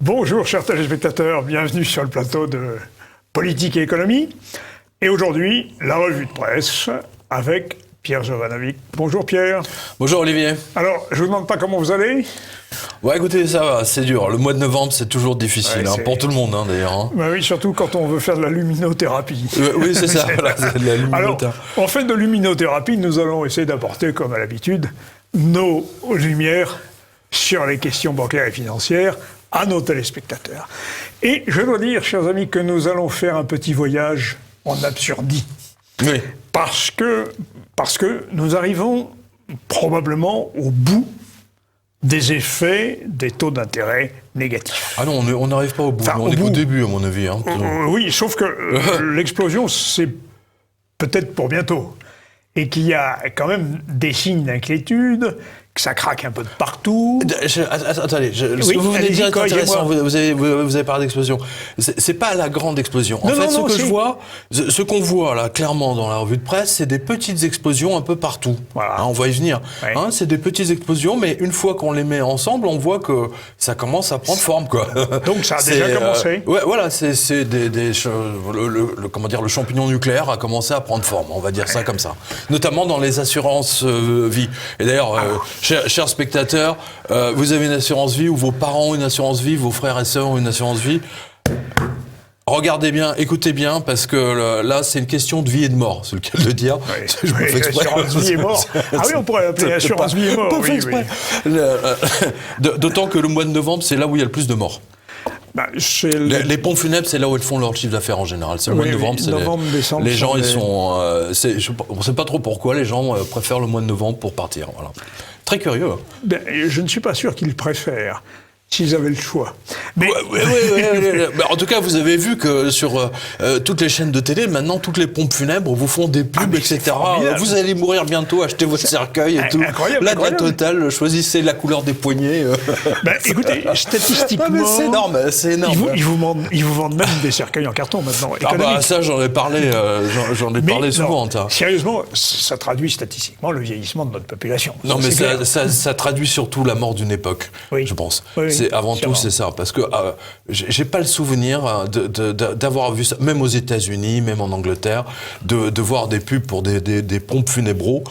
Bonjour chers téléspectateurs, bienvenue sur le plateau de Politique et Économie. Et aujourd'hui, la revue de presse avec Pierre Jovanovic. Bonjour Pierre. Bonjour Olivier. Alors, je ne vous demande pas comment vous allez. Ouais, écoutez, ça va, c'est dur. Le mois de novembre, c'est toujours difficile, Ouais, pour tout le monde d'ailleurs. Hein. Bah oui, surtout quand on veut faire de la luminothérapie. Oui, c'est ça, voilà, c'est de la luminothérapie. Alors, en fait de luminothérapie, nous allons essayer d'apporter, comme à l'habitude, nos lumières sur les questions bancaires et financières à nos téléspectateurs. Et je dois dire, chers amis, que nous allons faire un petit voyage en absurdie. Oui. Parce que nous arrivons probablement au bout des effets des taux d'intérêt négatifs. Ah non, on n'arrive pas au bout, on est qu'au début à mon avis. Hein, oui, sauf que l'explosion, c'est peut-être pour bientôt. Et qu'il y a quand même des signes d'inquiétude, que ça craque un peu de partout. Attendez, ce que vous venez de dire est intéressant. Vous avez parlé d'explosion. C'est pas la grande explosion. En fait, ce qu'on voit là, clairement dans la revue de presse, c'est des petites explosions un peu partout. Voilà. Hein, on va y venir. Ouais. Hein, c'est des petites explosions, mais une fois qu'on les met ensemble, on voit que ça commence à prendre forme, quoi. Donc ça a déjà commencé. Ouais, voilà, c'est comment dire, le champignon nucléaire a commencé à prendre forme. On va dire ça comme ça. Notamment dans les assurances vie. Et d'ailleurs. Chers spectateurs, vous avez une assurance vie ou vos parents ont une assurance vie, vos frères et sœurs ont une assurance vie. Regardez bien, écoutez bien, parce que là, c'est une question de vie et de mort, c'est le cas de le dire. Oui, je me fais exprès. Assurance vie et mort. Ah oui, on pourrait l'appeler assurance vie et mort. Oui. D'autant que le mois de novembre, c'est là où il y a le plus de morts. Bah, les pompes funèbres, c'est là où elles font leur chiffre d'affaires en général. C'est le mois de novembre. Décembre, les gens, ils sont. On ne sait pas trop pourquoi les gens préfèrent le mois de novembre pour partir. Voilà. Très curieux. Ben, je ne suis pas sûr qu'ils préfèrent, s'ils avaient le choix. Mais... En tout cas, vous avez vu que sur toutes les chaînes de télé, maintenant, toutes les pompes funèbres vous font des pubs, etc. Vous allez mourir bientôt, achetez votre cercueil et tout. Incroyable, la totale, choisissez la couleur des poignets. Ben, écoutez, statistiquement... c'est énorme, c'est énorme. Ils vous vendent même des cercueils en carton maintenant. Ça, j'en ai parlé, souvent. Sérieusement, ça traduit statistiquement le vieillissement de notre population. Non, mais ça traduit surtout la mort d'une époque, je pense. Oui. Avant tout, c'est ça. Parce que j'ai pas le souvenir d'avoir vu ça, même aux États-Unis, même en Angleterre, de voir des pubs pour des pompes funébros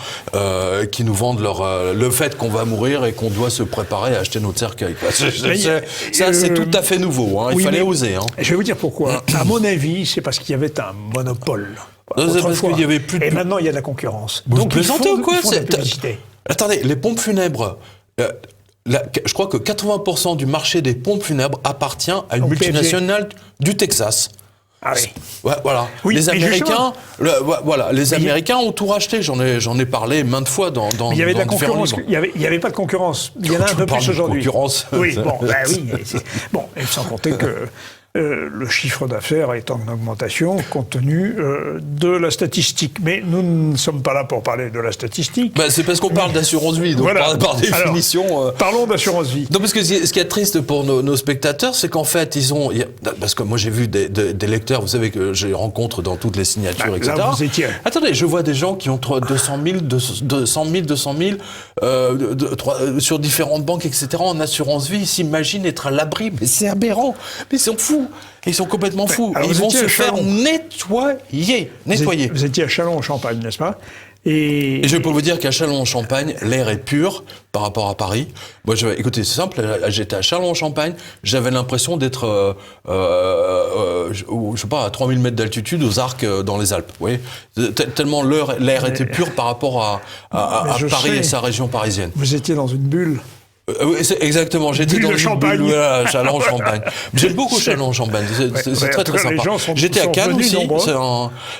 qui nous vendent le fait qu'on va mourir et qu'on doit se préparer à acheter notre cercueil. Ça, c'est tout à fait nouveau. Hein. Il fallait oser. Hein. Je vais vous dire pourquoi. À mon avis, c'est parce qu'il y avait un monopole. C'est parce qu'il y avait plus de... Et maintenant, il y a de la concurrence. Donc, ils font de la publicité. Attendez, les pompes funèbres... je crois que 80% du marché des pompes funèbres appartient à une multinationale du Texas. Ah oui. Ouais, voilà. Oui, les Américains, Américains ont tout racheté. J'en ai parlé maintes fois dans. Il y avait de la concurrence. Il y avait pas de concurrence. Il y en a un peu plus aujourd'hui. Concurrence. Oui, bon, et sans compter que. Le chiffre d'affaires est en augmentation compte tenu de la statistique. Mais nous ne sommes pas là pour parler de la statistique. C'est parce qu'on parle d'assurance vie, donc voilà. par définition... Alors, parlons d'assurance vie. Non, parce que ce qui est triste pour nos spectateurs, c'est qu'en fait, parce que moi j'ai vu des lecteurs, vous savez que je les rencontre dans toutes les signatures, etc. Là, vous étiez... Attendez, je vois des gens qui ont 200 000 sur différentes banques, etc. en assurance vie, ils s'imaginent être à l'abri. Mais c'est aberrant. Mais ils sont fous. Ils sont complètement fous. Alors, ils vont se faire nettoyer. Vous étiez à Châlons-en-Champagne, n'est-ce pas ? Et je peux vous dire qu'à Châlons-en-Champagne, l'air est pur par rapport à Paris. Moi, écoutez, c'est simple, j'étais à Châlons-en-Champagne, j'avais l'impression d'être, je sais pas, à 3000 mètres d'altitude aux Arcs dans les Alpes. Vous voyez, tellement l'air était pur par rapport à Paris et sa région parisienne. Vous étiez dans une bulle. Oui, exactement. J'étais dans une bulle, voilà, Châlons-en-Champagne. J'aime beaucoup Châlons-en-Champagne. C'est très très sympa. J'étais à Cannes aussi.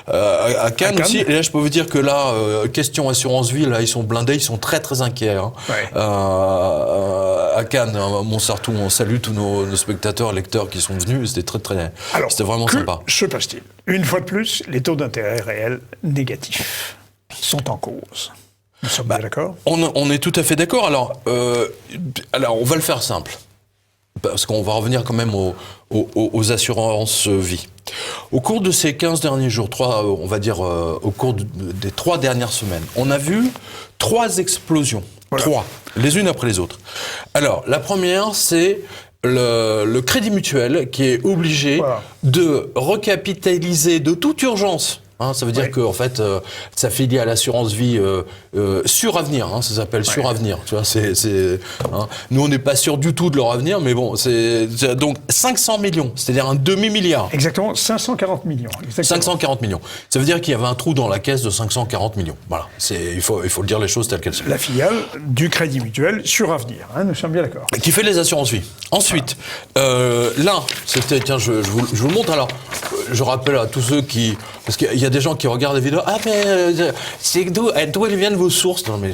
À Cannes aussi. Et là, je peux vous dire que là, question assurance vie, là, ils sont blindés, ils sont très très inquiets. Hein. À Cannes, Montsartou, on salue tous nos spectateurs, lecteurs qui sont venus. C'était très très. C'était vraiment sympa. Que se passe-t-il ? Une fois de plus, les taux d'intérêt réels négatifs sont en cause. Nous sommes d'accord ? On est tout à fait d'accord. Alors, on va le faire simple. Parce qu'on va revenir quand même aux assurances vie. Au cours de ces 15 derniers jours, au cours des 3 dernières semaines, on a vu 3 explosions. Voilà. 3, les unes après les autres. Alors, la première, c'est le Crédit Mutuel qui est obligé de recapitaliser de toute urgence. Ça veut dire que en fait, sa filiale assurance vie Suravenir, ça s'appelle Suravenir. Tu vois, nous on n'est pas sûr du tout de leur avenir, mais bon, c'est donc 500 millions, c'est-à-dire un demi-milliard. Exactement, 540 millions. Exactement. 540 millions. Ça veut dire qu'il y avait un trou dans la caisse de 540 millions. Voilà, il faut le dire les choses telles qu'elles sont. La filiale du Crédit Mutuel Suravenir, nous sommes bien d'accord. Qui fait les assurances vie. Ensuite, là, c'était, tiens, je vous le montre. Alors, je rappelle à tous ceux qui, parce qu'il y a des gens qui regardent les vidéos. Ah mais c'est d'où elles viennent vos sources? Non mais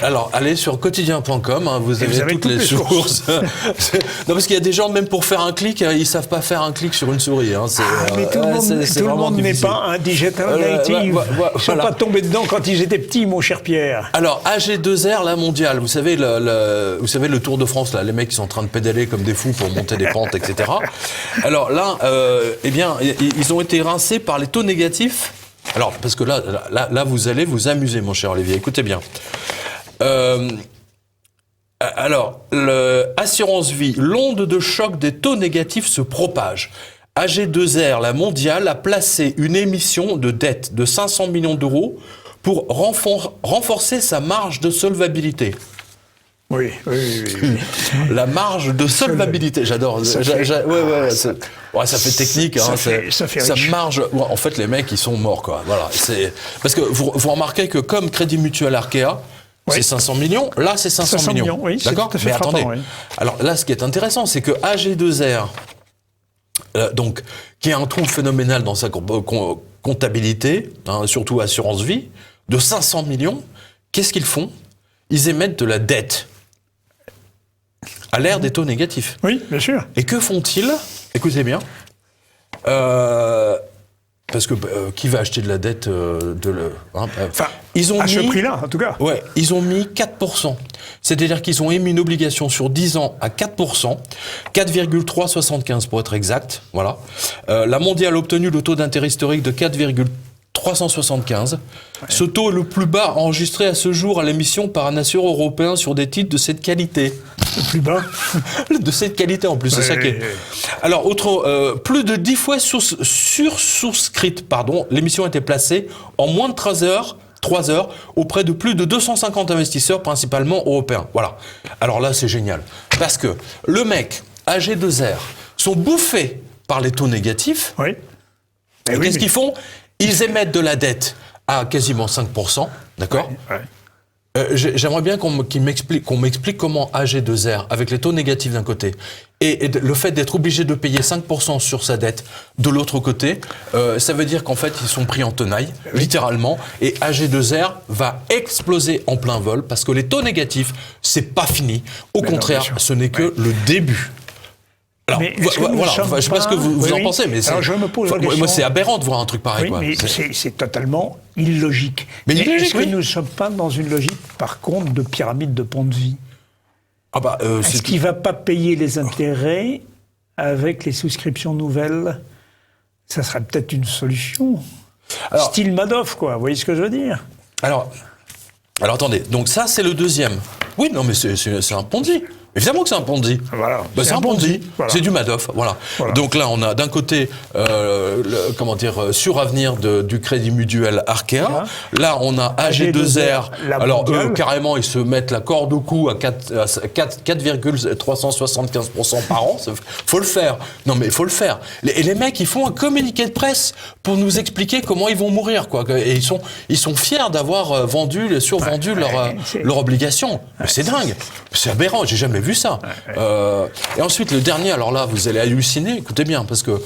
alors allez sur quotidien.com, vous avez toutes les sources. Non parce qu'il y a des gens même pour faire un clic, ils savent pas faire un clic sur une souris. Mais tout le monde n'est pas un digital native. Ils sont pas tombés dedans quand ils étaient petits, mon cher Pierre. Alors AG2R, la mondiale, vous savez le Tour de France là, les mecs qui sont en train de pédaler comme des fous pour monter des pentes, etc. Alors là, eh bien, ils ont été rincés par les taux négatifs. Alors, parce que là, vous allez vous amuser, mon cher Olivier. Écoutez bien. Alors, assurance vie, l'onde de choc des taux négatifs se propage. AG2R, la mondiale, a placé une émission de dette de 500 millions d'euros pour renforcer sa marge de solvabilité. Oui. La marge de solvabilité, j'adore. Ça fait technique. Ça fait marge. En fait, les mecs, ils sont morts, quoi. Voilà. Parce que vous remarquez que comme Crédit Mutuel Arkea, c'est 500 millions. Là, c'est 500 millions. Oui, d'accord. Mais attendez. Oui. Alors là, ce qui est intéressant, c'est que AG2R, donc, qui a un trou phénoménal dans sa comptabilité, surtout assurance vie, de 500 millions, qu'est-ce qu'ils font? Ils émettent de la dette à l'ère des taux négatifs. Oui, bien sûr. Et que font-ils? Écoutez bien. Parce que qui va acheter de la dette ils ont ce prix-là, en tout cas. Ouais, ils ont mis 4%. C'est-à-dire qu'ils ont émis une obligation sur 10 ans à 4%, 4,375 pour être exact. Voilà. La mondiale a obtenu le taux d'intérêt historique de 4,375. Ce taux est le plus bas enregistré à ce jour à l'émission par un assureur européen sur des titres de cette qualité. Le plus bas de cette qualité en plus, c'est ça qui est. Alors, plus de 10 fois sursouscrite, l'émission a été placée en moins de 3 heures auprès de plus de 250 investisseurs, principalement européens. Voilà. Alors là, c'est génial. Parce que le mec, AG2R, sont bouffés par les taux négatifs. Oui. Et qu'est-ce qu'ils font? Ils émettent de la dette à quasiment 5%, d'accord? Ouais. J'aimerais bien qu'on m'explique comment AG2R, avec les taux négatifs d'un côté, et le fait d'être obligé de payer 5% sur sa dette de l'autre côté, ça veut dire qu'en fait, ils sont pris en tenaille, littéralement, et AG2R va exploser en plein vol, parce que les taux négatifs, c'est pas fini. Au contraire, ce n'est que le début. Alors, voilà, je ne sais pas ce que vous en pensez, mais moi, c'est aberrant de voir un truc pareil. Oui, mais c'est totalement illogique. Mais est-ce que nous ne sommes pas dans une logique, par contre, de pyramide de Ponzi? Est-ce qu'il ne va pas payer les intérêts avec les souscriptions nouvelles? Ça serait peut-être une solution. Style Madoff, quoi. Vous voyez ce que je veux dire? Alors attendez. Donc ça, c'est le deuxième. Oui, non, mais c'est un Ponzi. Évidemment que c'est un Ponzi. Voilà. C'est un Ponzi. Voilà. C'est du Madoff. Voilà. Donc là, on a d'un côté, Suravenir du Crédit Mutuel Arkea. Là, on a AG2R. Alors eux, carrément, ils se mettent la corde au cou à 4,375% par an. Faut le faire. Non, mais il faut le faire. Et les mecs, ils font un communiqué de presse pour nous expliquer comment ils vont mourir, quoi. Et ils sont fiers d'avoir survendu leur obligation. Mais c'est dingue. C'est aberrant. J'ai jamais vu ça. Et ensuite, le dernier, alors là, vous allez halluciner, écoutez bien, parce que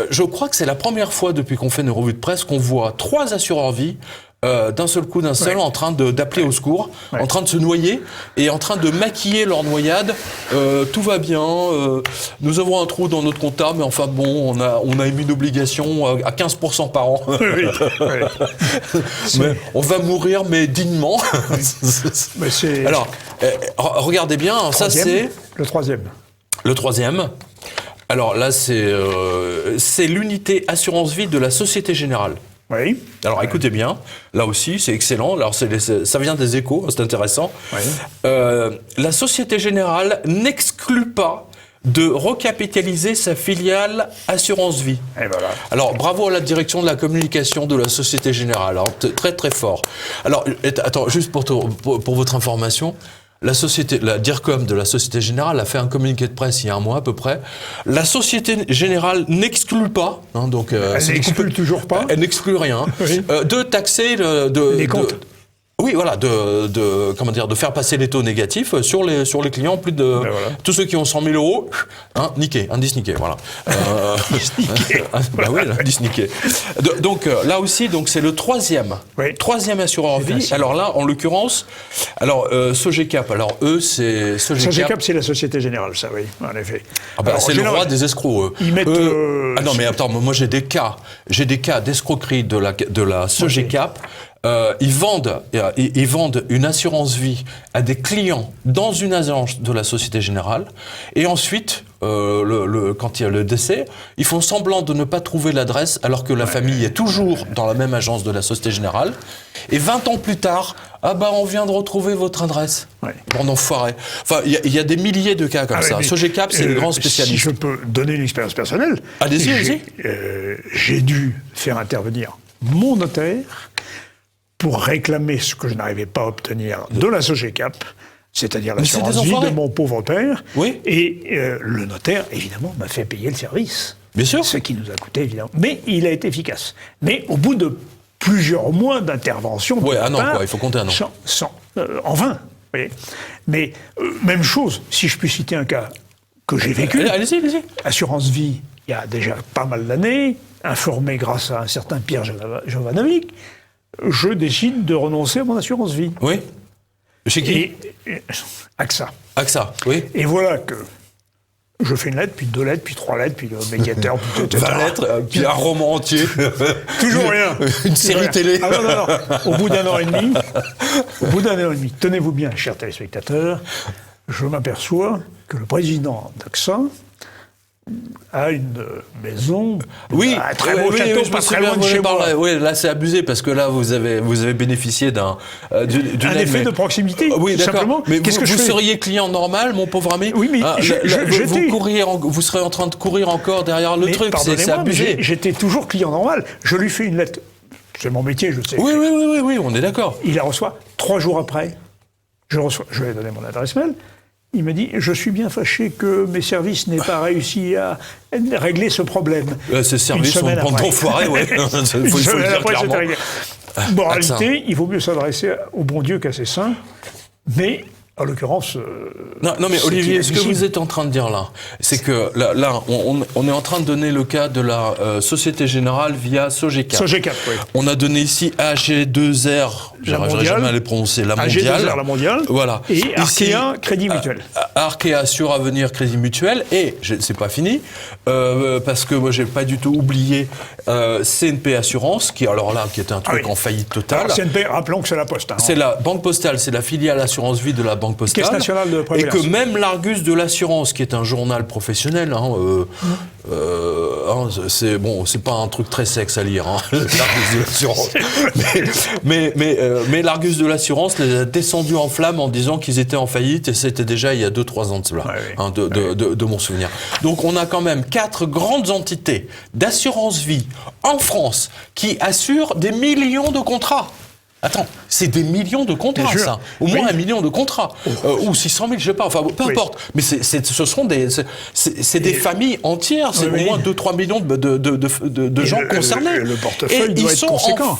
je crois que c'est la première fois depuis qu'on fait une revue de presse qu'on voit 3 assureurs vie d'un seul coup, en train d'appeler au secours, en train de se noyer et en train de maquiller leur noyade. Tout va bien, nous avons un trou dans notre compta, mais enfin bon, on a émis une obligation à 15% par an. Mais on va mourir, mais dignement. Alors, regardez bien, ça c'est... Le troisième. Le troisième. Alors là, c'est l'unité assurance vie de la Société Générale. Oui. Alors écoutez bien, là aussi c'est excellent, alors ça vient des Échos, c'est intéressant. Oui. La Société Générale n'exclut pas de recapitaliser sa filiale Assurance Vie. Et voilà. Alors bravo à la direction de la communication de la Société Générale, alors très très fort. Alors attends, juste pour votre information, la DIRCOM de la Société Générale a fait un communiqué de presse il y a un mois à peu près. La Société Générale n'exclut pas, donc elle n'exclut toujours pas. Elle n'exclut rien. Oui. De taxer les comptes. Oui, voilà, de faire passer les taux négatifs sur les clients, plus de voilà. tous ceux qui ont 100 000 euros, indice niqué, voilà. Bah oui, indice niqué. Donc là aussi, donc c'est le troisième assureur vie. Alors là, en l'occurrence, Sogecap. Alors eux, c'est Sogecap, c'est la Société Générale, ça, oui, en effet. C'est le roi des escrocs. Eux. Ils mettent. Ah non, mais attends, moi j'ai des cas d'escroquerie de la Sogecap. Ils vendent une assurance vie à des clients dans une agence de la Société Générale, et ensuite, quand il y a le décès, ils font semblant de ne pas trouver l'adresse alors que la famille est toujours dans la même agence de la Société Générale. Et 20 ans plus tard, on vient de retrouver votre adresse. Bon enfoiré. Enfin, il y a des milliers de cas comme ça. Sogecap, c'est les grands spécialistes. Si je peux donner une expérience personnelle, allez-y. J'ai dû faire intervenir mon notaire pour réclamer ce que je n'arrivais pas à obtenir de la Sogecap, c'est-à-dire l'assurance vie de mon pauvre père. Oui. Et le notaire, évidemment, m'a fait payer le service. Bien sûr. Ce qui nous a coûté, évidemment. Mais il a été efficace. Mais au bout de plusieurs mois d'intervention... il faut compter un an. En vain. Vous voyez. Mais même chose, si je puis citer un cas que j'ai vécu. Allez-y. Assurance vie, il y a déjà pas mal d'années, informé grâce à un certain Pierre Jovanovic, je décide de renoncer à mon assurance vie. Oui. Chez qui ? AXA. AXA, oui. Et voilà que je fais une lettre, puis 2 lettres, puis 3 lettres, puis le médiateur, puis etc. 20 lettres, puis un roman entier. Toujours rien. Une série télé. Ah non. Au bout d'un an et demi, tenez-vous bien, chers téléspectateurs, je m'aperçois que le président d'AXA a une maison, un très beau château, pas très loin de chez moi. Oui, là c'est abusé parce que là vous avez bénéficié d'un effet de proximité. Oui, d'accord. Simplement. Mais vous seriez client normal, mon pauvre ami. Oui, mais vous serez en train de courir encore derrière le truc. C'est abusé. J'étais toujours client normal. Je lui fais une lettre. C'est mon métier, je sais. Oui, on est d'accord. Il la reçoit 3 jours après. Je lui ai donné mon adresse mail. Il me dit, je suis bien fâché que mes services n'aient pas réussi à régler ce problème. Ces services sont une bande d'enfoirés, ouais. Une semaine après, c'est réglé. Moralité, il vaut mieux s'adresser au bon Dieu qu'à ses saints, mais en l'occurrence... Non, mais Olivier, ce que vous êtes en train de dire là, c'est que là on est en train de donner le cas de la Société Générale via Sogecap. Sogecap, oui. On a donné ici AG2R, j'arriverai jamais à les prononcer, la mondiale. AG2R, la mondiale. Voilà. Et Arkea, Crédit Mutuel. Arkea sur Avenir Crédit Mutuel, et c'est pas fini, parce que moi j'ai pas du tout oublié CNP Assurance, qui est un truc en faillite totale. Alors, CNP, rappelons que c'est la Poste. C'est la Banque Postale, c'est la filiale assurance vie de la Banque Postale. Caisse nationale de prévoyance. Et que même l'Argus de l'assurance, qui est un journal professionnel, c'est pas un truc très sexe à lire, l'Argus de l'assurance. mais l'Argus de l'assurance les a descendus en flammes en disant qu'ils étaient en faillite, et c'était déjà il y a 2-3 ans de cela, de mon souvenir. Donc on a quand même 4 grandes entités d'assurance vie en France qui assurent des millions de contrats. Attends, c'est des millions de contrats, ça. Au moins 1 million de contrats. Ou 600 000, je sais pas. Enfin, peu importe. Mais ce sont des familles entières. C'est au moins 2-3 millions de gens concernés. Le portefeuille doit être conséquent.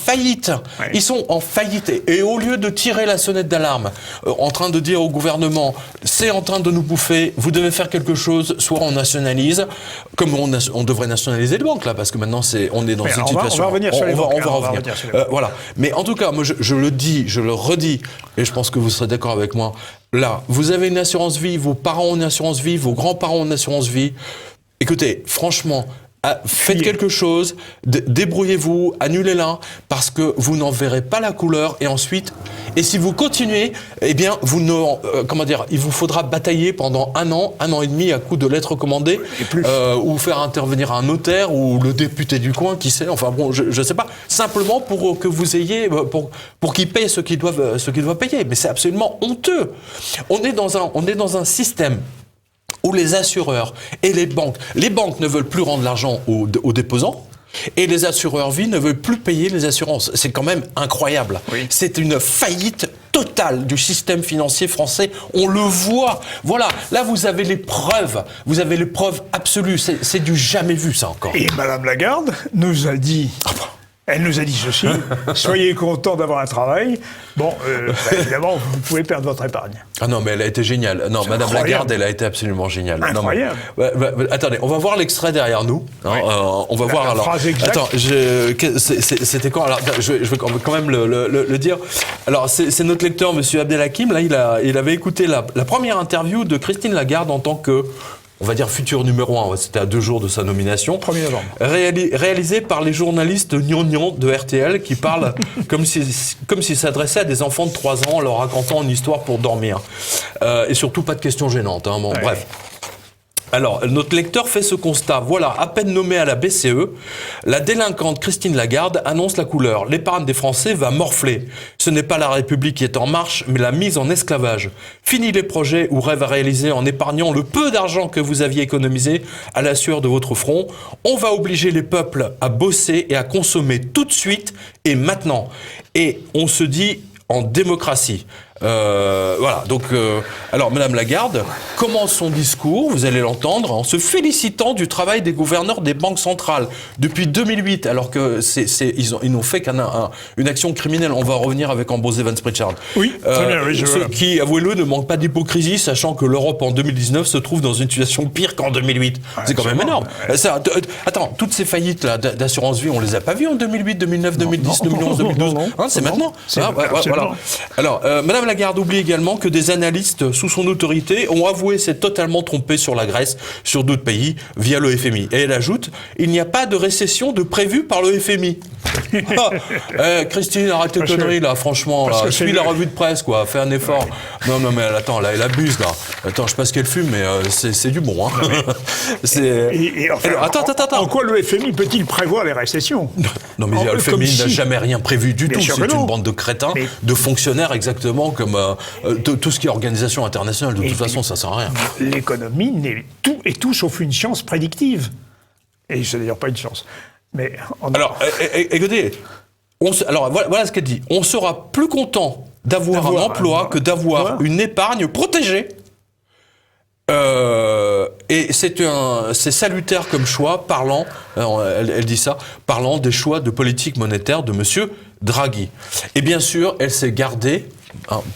Ils sont en faillite. Et au lieu de tirer la sonnette d'alarme, en train de dire au gouvernement, c'est en train de nous bouffer, vous devez faire quelque chose, soit on nationalise, comme on devrait nationaliser les banques, là, parce que maintenant, on est dans une situation... On va revenir sur les banques. On va revenir. Voilà. Mais en tout cas, moi, je le dis, je le redis, et je pense que vous serez d'accord avec moi, là, vous avez une assurance vie, vos parents ont une assurance vie, vos grands-parents ont une assurance vie. Écoutez, franchement, faites quelque chose, débrouillez-vous, annulez-la, parce que vous n'en verrez pas la couleur, et ensuite, et si vous continuez, eh bien, il vous faudra batailler pendant un an et demi à coup de lettres recommandées, ou faire intervenir un notaire, ou le député du coin, qui sait, enfin bon, je sais pas, simplement pour que vous ayez, pour qu'ils payent ce qu'ils doivent payer, mais c'est absolument honteux. On est dans un système où les assureurs et les banques ne veulent plus rendre l'argent aux déposants, et les assureurs vie ne veulent plus payer les assurances. C'est quand même incroyable. Oui. C'est une faillite totale du système financier français. On le voit. Voilà. Là, vous avez les preuves. Vous avez les preuves absolues. C'est du jamais vu, ça, encore. Et Madame Lagarde nous a dit... Elle nous a dit ceci, soyez contents d'avoir un travail. Bon, évidemment, vous pouvez perdre votre épargne. Ah non, mais elle a été géniale. Non, Madame Lagarde, elle a été absolument géniale. Incroyable. Non, mais, attendez, on va voir l'extrait derrière nous. Hein, on va voir alors. Phrase exacte. Attends, c'était quand? Alors, je vais quand même le dire. Alors, c'est notre lecteur, Monsieur Abdelhakim. Là, il avait écouté la première interview de Christine Lagarde en tant que, on va dire, futur numéro 1, c'était à 2 jours de sa nomination. 1er novembre. Réalisé par les journalistes gnangnan de RTL qui parlent comme s'ils s'adressaient à des enfants de 3 ans en leur racontant une histoire pour dormir. Et surtout pas de questions gênantes. Hein. Bon, ouais. Bref. Alors, notre lecteur fait ce constat. Voilà, à peine nommée à la BCE, la délinquante Christine Lagarde annonce la couleur. L'épargne des Français va morfler. Ce n'est pas la République qui est en marche, mais la mise en esclavage. Fini les projets ou rêves à réaliser en épargnant le peu d'argent que vous aviez économisé à la sueur de votre front. On va obliger les peuples à bosser et à consommer tout de suite et maintenant. Et on se dit en démocratie. Voilà, donc, alors Madame Lagarde commence son discours, vous allez l'entendre, en se félicitant du travail des gouverneurs des banques centrales depuis 2008, alors que ils n'ont fait une action criminelle. On va revenir avec Ambrose Evans-Pritchard. Oui, très bien, oui, ceux qui, avouez-le, ne manquent pas d'hypocrisie, sachant que l'Europe en 2019 se trouve dans une situation pire qu'en 2008. C'est quand même énorme. Attends, toutes ces faillites là d'assurance vie, on les a pas vues en 2008, 2009, 2010, 2011, 2012. C'est maintenant. Voilà. Alors, Madame Lagarde oublie également que des analystes sous son autorité ont avoué s'être totalement trompés sur la Grèce, sur d'autres pays, via le FMI. Et elle ajoute, il n'y a pas de récession de prévue par le FMI. Christine, arrête tes conneries, là, franchement, là, suis la revue de presse, quoi, fais un effort. Ouais. Non, mais attends, là, elle abuse, là. Attends, je sais pas ce qu'elle fume, mais c'est du bon, hein. Attends. En quoi le FMI peut-il prévoir les récessions? Non, mais le FMI n'a jamais rien prévu du tout. C'est une bande de crétins, de fonctionnaires, exactement comme tout ce qui est organisation internationale. De toute façon, ça sert à rien. L'économie est tout sauf une science prédictive. Et c'est d'ailleurs pas une science. Mais alors, écoutez, alors voilà ce qu'elle dit. On sera plus content d'avoir un emploi que d'avoir une épargne protégée. Et c'est salutaire comme choix, elle dit ça, parlant des choix de politique monétaire de Monsieur Draghi. Et bien sûr, elle s'est gardée,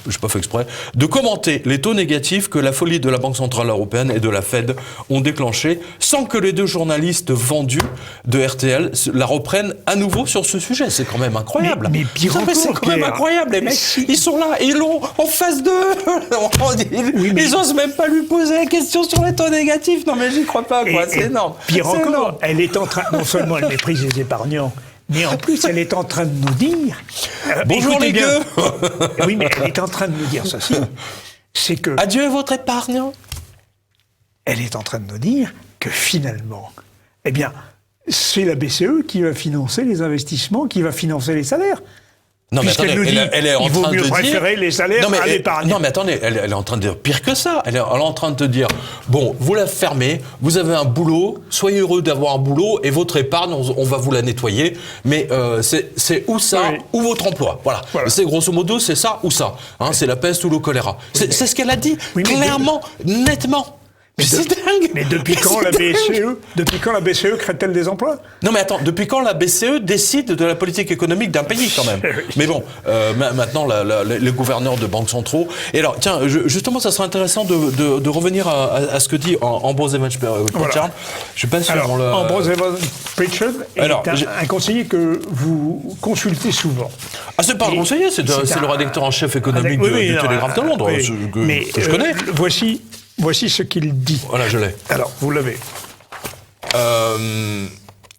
je n'ai pas fait exprès, de commenter les taux négatifs que la folie de la Banque Centrale Européenne et de la Fed ont déclenchés, sans que les 2 journalistes vendus de RTL la reprennent à nouveau sur ce sujet. C'est quand même incroyable. Mais pire encore, c'est quand même incroyable. Les mecs, ils sont là, ils l'ont en face d'eux. Ils n'osent même pas lui poser la question sur les taux négatifs. Non mais j'y crois pas, quoi. C'est énorme. Pire encore, elle est en train, non seulement elle méprise les épargnants, mais en plus, elle est en train de nous dire... Bonjour les gueux. Oui, mais elle est en train de nous dire ceci. C'est que... Adieu votre épargne. Elle est en train de nous dire que finalement, eh bien, c'est la BCE qui va financer les investissements, qui va financer les salaires. Non, mais attendez, elle est en train de dire... Il vaut mieux préférer les salaires à l'épargne. Non, mais attendez, elle est en train de dire pire que ça. Elle est en train de te dire, bon, vous la fermez, vous avez un boulot, soyez heureux d'avoir un boulot, et votre épargne, on va vous la nettoyer, mais c'est ou ça, ou votre emploi. Voilà. C'est grosso modo, c'est ça ou ça. Hein, c'est la peste ou le choléra. C'est ce qu'elle a dit, clairement, nettement. Mais c'est dingue. Mais depuis quand la BCE crée-t-elle des emplois? Non mais attends, depuis quand la BCE décide de la politique économique d'un pays quand même? Mais bon, maintenant les gouverneurs de banques centraux. Et alors tiens, justement, ça serait intéressant de revenir à ce que dit Ambrose Evans-Pritchard. Voilà. Je suis pas sûr. Alors, Ambrose Evans-Pritchard est un conseiller que vous consultez souvent. Ah, c'est pas un conseiller, c'est le rédacteur en chef économique du Télégraphe de Londres, que je connais. Voici ce qu'il dit. Voilà, je l'ai. Alors, vous l'avez.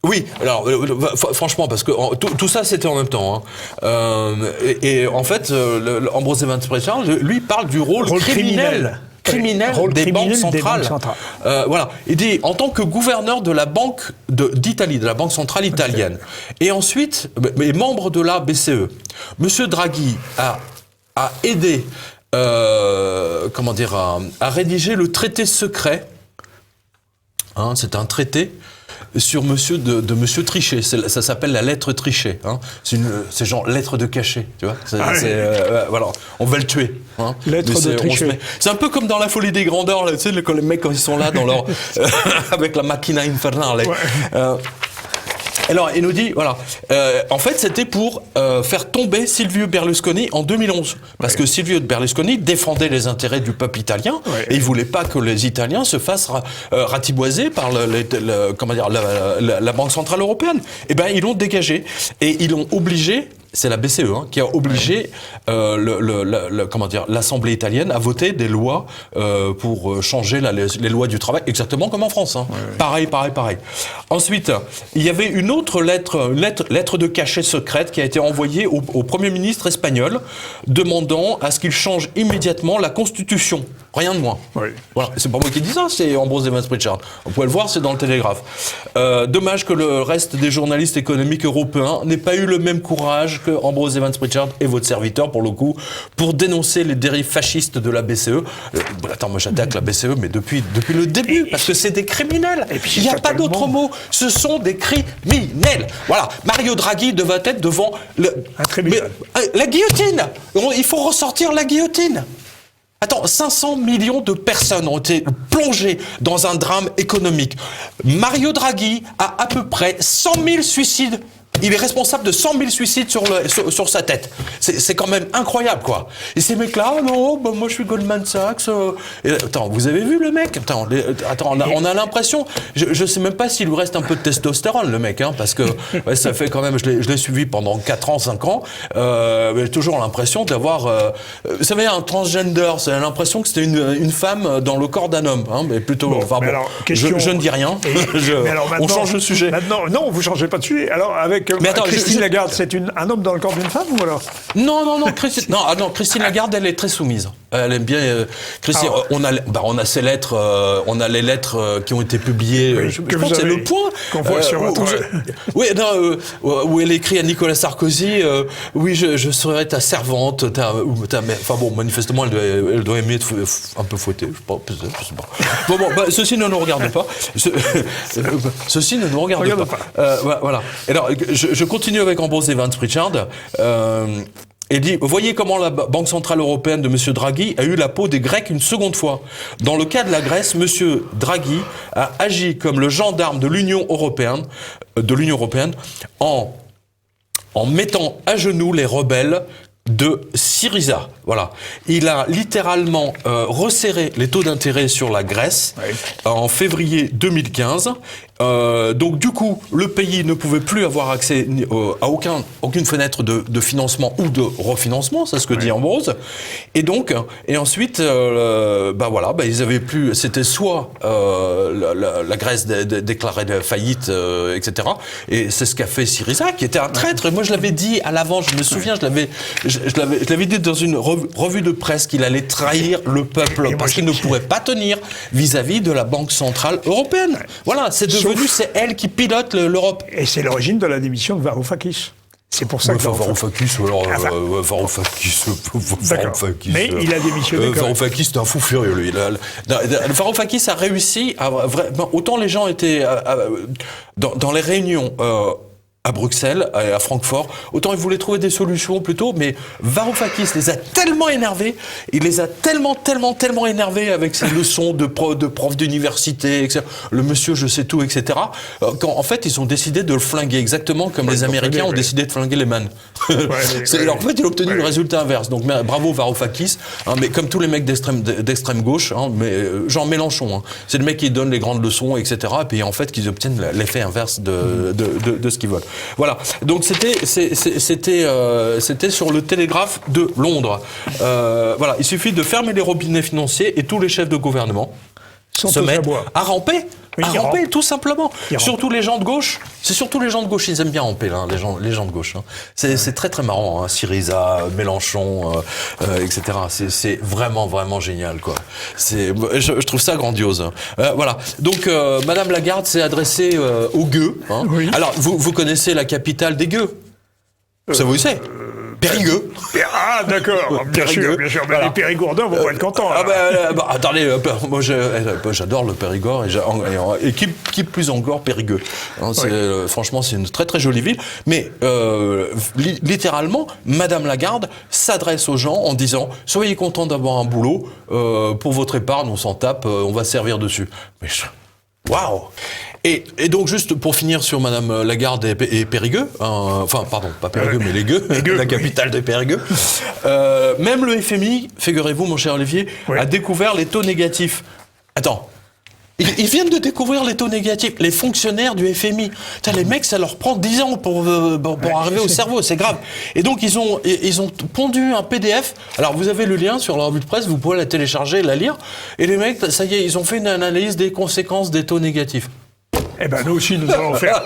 Oui, alors franchement, parce que tout ça c'était en même temps. Hein. Et en fait, Ambrose Evans Pritchard, lui, parle du rôle criminel des banques centrales. Voilà. Il dit, en tant que gouverneur de la Banque d'Italie, de la Banque centrale italienne, et ensuite, membre de la BCE, Monsieur Draghi a aidé, à rédiger le traité secret. Hein, c'est un traité sur Monsieur Trichet, ça s'appelle la lettre Trichet. Hein. C'est genre lettre de cachet, tu vois. Voilà, on va le tuer. Hein. Lettre de Trichet. C'est un peu comme dans la Folie des grandeurs, là, tu sais, quand les mecs quand ils sont là dans leur avec la machina infernale. Ouais. Alors, il nous dit, voilà, en fait, c'était pour faire tomber Silvio Berlusconi en 2011. Parce que Silvio Berlusconi défendait les intérêts du peuple italien et il voulait pas que les Italiens se fassent ratiboiser par la Banque Centrale Européenne. Eh ben, ils l'ont dégagé et ils l'ont obligé. C'est la BCE qui a obligé l'Assemblée italienne à voter des lois pour changer les lois du travail, exactement comme en France. Hein. Ouais. Pareil. Ensuite, il y avait une autre lettre de cachet secrète qui a été envoyée au Premier ministre espagnol, demandant à ce qu'il change immédiatement la Constitution. Rien de moins. Oui. Voilà. C'est pas moi qui dis ça, c'est Ambrose Evans Pritchard. Vous pouvez le voir, c'est dans le Télégraphe. Dommage que le reste des journalistes économiques européens n'aient pas eu le même courage que Ambrose Evans Pritchard et votre serviteur, pour le coup, pour dénoncer les dérives fascistes de la BCE. Attends, moi j'attaque la BCE, mais depuis le début, parce que c'est des criminels. Il n'y a pas d'autre mot. Ce sont des criminels. Voilà. Mario Draghi devait être devant un tribunal. La guillotine. Il faut ressortir la guillotine. Attends, 500 millions de personnes ont été plongées dans un drame économique. Mario Draghi a à peu près 100 000 suicides. Il est responsable de 100 000 suicides sur sa tête. C'est quand même incroyable, quoi. Et ces mecs-là, non, moi je suis Goldman Sachs. Attends, vous avez vu le mec ? Attends, on a l'impression. Je sais même pas s'il lui reste un peu de testostérone, le mec, hein, parce que ça fait quand même. Je l'ai suivi pendant 4 ans, 5 ans. J'ai toujours l'impression d'avoir. Vous savez, un transgender, c'est l'impression que c'était une femme dans le corps d'un homme, hein, mais plutôt. Bon, mais alors, je ne dis rien. On change de sujet. Maintenant, non, vous changez pas de sujet. Alors avec. Mais attends, Christine Lagarde, c'est un homme dans le corps d'une femme ou alors ? Non, Christine Lagarde, elle est très soumise. Elle aime bien. Christine, on a ces lettres, on a les lettres qui ont été publiées. Oui, je pense que c'est le point. Qu'on voit sur votre. Où elle écrit à Nicolas Sarkozy, oui, je serai ta servante, enfin bon, manifestement, elle doit aimer être un peu fouettée. Je sais pas. Bon, ceci ne nous regarde pas. Ceci ne nous regarde pas. Voilà. Alors, je continue avec Ambrose Evans Pritchard. Il dit, voyez comment la Banque Centrale Européenne de M. Draghi a eu la peau des Grecs une seconde fois. Dans le cas de la Grèce, M. Draghi a agi comme le gendarme de l'Union européenne, en mettant à genoux les rebelles de Syriza. Voilà. Il a littéralement resserré les taux d'intérêt sur la Grèce en février 2015. Donc du coup, le pays ne pouvait plus avoir accès à aucune fenêtre de financement ou de refinancement, c'est ce que dit Ambrose. Et ensuite, ils avaient plus. C'était soit la Grèce déclarait faillite, etc. Et c'est ce qu'a fait Syriza, qui était un traître. Et moi, je l'avais dit à l'avant. Je me souviens, je l'avais dit dans une revue de presse qu'il allait trahir le peuple parce qu'il ne pourrait pas tenir vis-à-vis de la Banque Centrale Européenne. Voilà, c'est c'est elle qui pilote l'Europe. Et c'est l'origine de la démission de Varoufakis. C'est pour ça que Varoufakis, mais il a démissionné. Varoufakis, c'est un fou furieux, lui. Varoufakis a réussi à vraiment. Autant les gens étaient dans les réunions. À Bruxelles, à Francfort, autant ils voulaient trouver des solutions plutôt, mais Varoufakis les a tellement énervés, il les a tellement énervés avec ses leçons de prof d'université, etc. Le monsieur je sais tout, etc. Qu'en fait ils ont décidé de le flinguer, exactement comme les Américains ont décidé de flinguer les man. En fait il a obtenu le résultat inverse, donc bravo Varoufakis, hein, mais comme tous les mecs d'extrême gauche, hein, mais genre Mélenchon, hein, c'est le mec qui donne les grandes leçons, etc. Et puis en fait qu'ils obtiennent l'effet inverse de ce qu'ils veulent. Voilà. Donc c'était sur le Télégraphe de Londres. Voilà. Il suffit de fermer les robinets financiers et tous les chefs de gouvernement. Sont se tous à mettent bois. à ramper. Oui, À ils ramper, rampent. tout simplement. Ils rampent. Surtout les gens de gauche. C'est surtout les gens de gauche. Ils aiment bien ramper, là, les gens de gauche. Hein. C'est très, très marrant. Hein. Syriza, Mélenchon, etc. C'est vraiment, vraiment génial, quoi. Je trouve ça grandiose. Voilà. Donc, Madame Lagarde s'est adressée aux gueux. Hein. Oui. Alors, vous connaissez la capitale des gueux? Ça vous savez? Périgueux. Ah, d'accord, bien sûr, bien sûr. Mais Voilà. les Périgourdins vont être contents. Ah là. attendez, moi j'adore le Périgord et qui plus encore Périgueux. Hein, franchement, c'est une très très jolie ville. Mais littéralement, Madame Lagarde s'adresse aux gens en disant soyez contents d'avoir un boulot pour votre épargne, on s'en tape, on va servir dessus. Mais waouh! Et donc, juste pour finir sur Madame Lagarde et Périgueux, enfin, pardon, pas Périgueux, mais les Gueux, la capitale de Périgueux, même le FMI, figurez-vous, mon cher Olivier, a découvert les taux négatifs. Attends. Ils viennent de découvrir les taux négatifs. Les fonctionnaires du FMI. Putain, les mecs, ça leur prend 10 ans pour arriver au cerveau. C'est grave. Et donc, ils ont pondu un PDF. Alors, vous avez le lien sur leur revue de presse. Vous pouvez la télécharger, la lire. Et les mecs, ça y est, ils ont fait une analyse des conséquences des taux négatifs. Eh ben, nous aussi, nous allons faire.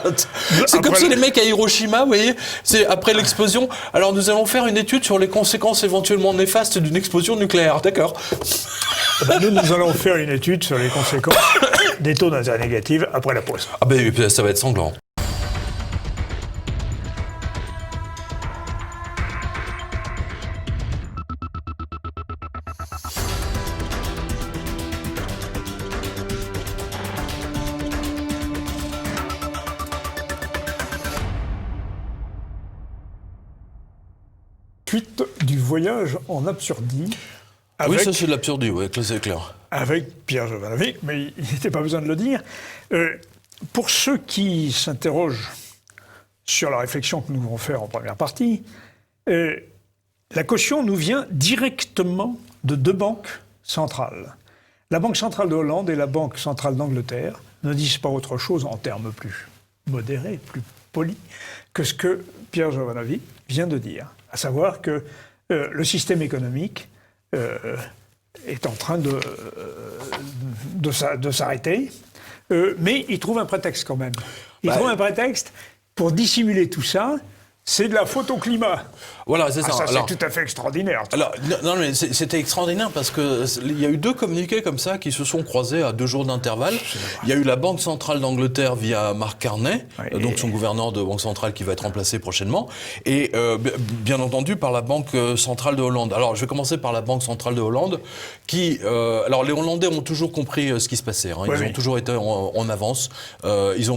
C'est comme si les mecs à Hiroshima, vous voyez, c'est après l'explosion. Alors, nous allons faire une étude sur les conséquences éventuellement néfastes d'une explosion nucléaire. D'accord. Ben, nous allons faire une étude sur les conséquences des taux d'intérêt négatifs après la pause. Ah ben, ça va être sanglant. Suite du voyage en Absurdie. Oui, ça c'est de l'absurdie, oui, c'est clair. Avec Pierre Jovanovic, mais il n'était pas besoin de le dire. Pour ceux qui s'interrogent sur la réflexion que nous vont faire en première partie, la caution nous vient directement de deux banques centrales. La Banque centrale de Hollande et la Banque centrale d'Angleterre ne disent pas autre chose en termes plus modérés, plus polis, que ce que Pierre Jovanovic vient de dire, à savoir que le système économique est en train de s'arrêter, mais il trouve un prétexte quand même. Il trouve un prétexte pour dissimuler tout ça. C'est de la faute au climat. Voilà, c'est ça. Ça, c'est tout à fait extraordinaire. Alors, non, mais c'était extraordinaire parce que il y a eu deux communiqués comme ça qui se sont croisés à 2 jours d'intervalle. Il y a eu la Banque centrale d'Angleterre via Mark Carney, donc son gouverneur de banque centrale qui va être remplacé prochainement, et bien entendu par la Banque centrale de Hollande. Alors, je vais commencer par la Banque centrale de Hollande, qui, alors les Hollandais ont toujours compris ce qui se passait. Hein. Ils ont toujours été en avance. Il y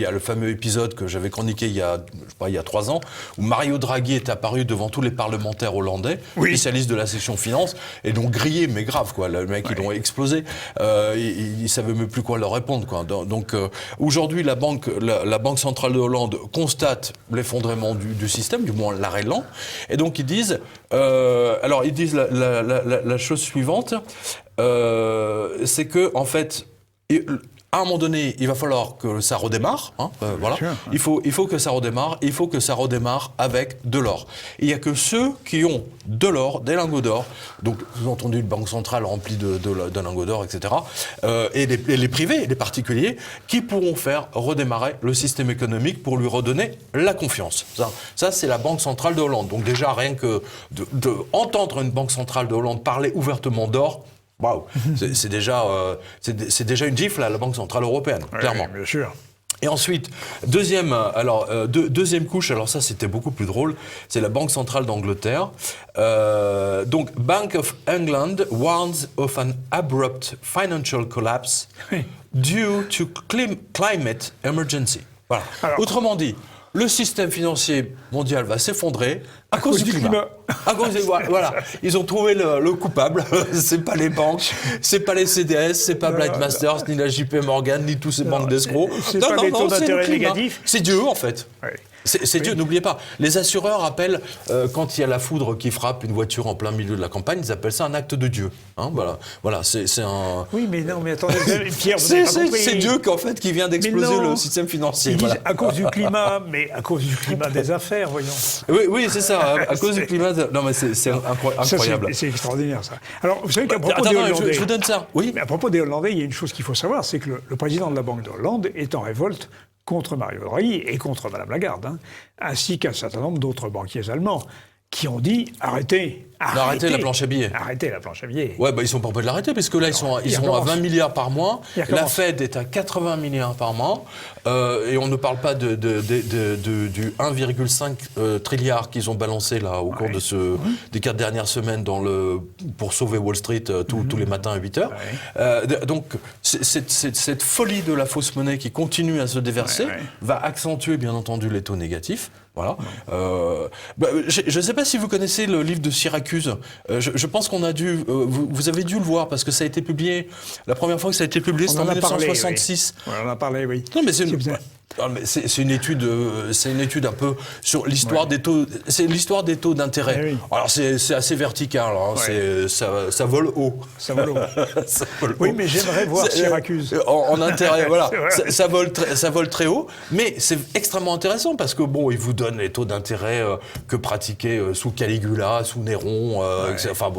a le fameux épisode que j'avais chroniqué il y a 3 ans, où Mario Draghi est apparu devant tous les parlementaires hollandais, spécialistes de la section finance, et donc grillé, mais grave, quoi. Le mec, ils l'ont explosé. Ils ne savaient même plus quoi leur répondre, quoi. Donc, aujourd'hui, la banque centrale de Hollande constate l'effondrement du système, du moins l'arrêt lent, et donc ils disent, la chose suivante, c'est que, en fait, à un moment donné, il va falloir que ça redémarre. Hein, voilà. Il faut que ça redémarre. Il faut que ça redémarre avec de l'or. Il n'y a que ceux qui ont de l'or, des lingots d'or, donc vous avez entendu une banque centrale remplie de lingots d'or, etc., et les privés, les particuliers, qui pourront faire redémarrer le système économique pour lui redonner la confiance. Ça c'est la Banque centrale de Hollande. Donc déjà, rien que d'entendre une Banque centrale de Hollande parler ouvertement d'or, waouh, c'est déjà une gifle à la Banque centrale européenne, clairement. Bien sûr. Et ensuite, deuxième couche, alors ça c'était beaucoup plus drôle, c'est la Banque centrale d'Angleterre. Donc, Bank of England warns of an abrupt financial collapse due to climate emergency. Voilà. Alors, autrement dit, le système financier mondial va s'effondrer à cause du climat. Voilà, ils ont trouvé le coupable. C'est pas les banques, c'est pas les CDS, c'est pas Blight Masters, ni la JP Morgan, ni tous ces banques d'escrocs. C'est pas les taux d'intérêt négatifs. C'est Dieu, en fait. C'est Dieu, n'oubliez pas. Les assureurs appellent, quand il y a la foudre qui frappe une voiture en plein milieu de la campagne, ils appellent ça un acte de Dieu. Hein, voilà, c'est un... Oui, mais non, mais attendez, Pierre, vous n'avez pas compris. C'est Dieu qui vient d'exploser le système financier. Ils disent à cause du climat, mais à cause du climat des affaires, voyons. Oui, c'est ça, à cause du climat... Non, mais c'est incroyable. C'est extraordinaire, ça. Alors, vous savez qu'à propos des Attends, Hollandais... je vous donne ça, oui. Mais à propos des Hollandais, il y a une chose qu'il faut savoir, c'est que le président de la Banque de Hollande est en révolte contre Mario Draghi et contre Mme Lagarde, ainsi qu'un certain nombre d'autres banquiers allemands qui ont dit arrêtez la planche à billets. Arrêtez la planche à billets. Ouais, ils sont pas près de l'arrêter, parce que là, ils sont à 20 milliards par mois. La Fed est à 80 milliards par mois. Et on ne parle pas du 1,5 trilliard qu'ils ont balancé là au cours des 4 dernières semaines pour sauver Wall Street tous les matins à 8 heures. Donc, cette folie de la fausse monnaie qui continue à se déverser va accentuer, bien entendu, les taux négatifs. Voilà. Je ne sais pas si vous connaissez le livre de Syracuse. Je pense qu'on a dû... vous avez dû le voir, parce que ça a été publié... La première fois que ça a été publié, c'était en 1966. Oui. On en a parlé, oui. Non, mais c'est une étude un peu sur l'histoire des taux. C'est l'histoire des taux d'intérêt. Oui. Alors c'est assez vertical. Hein, ça vole haut. Ça vole haut. Oui, mais j'aimerais voir Syracuse. En intérêt, voilà. Ça vole très haut, mais c'est extrêmement intéressant parce que il vous donne les taux d'intérêt que pratiquaient sous Caligula, sous Néron,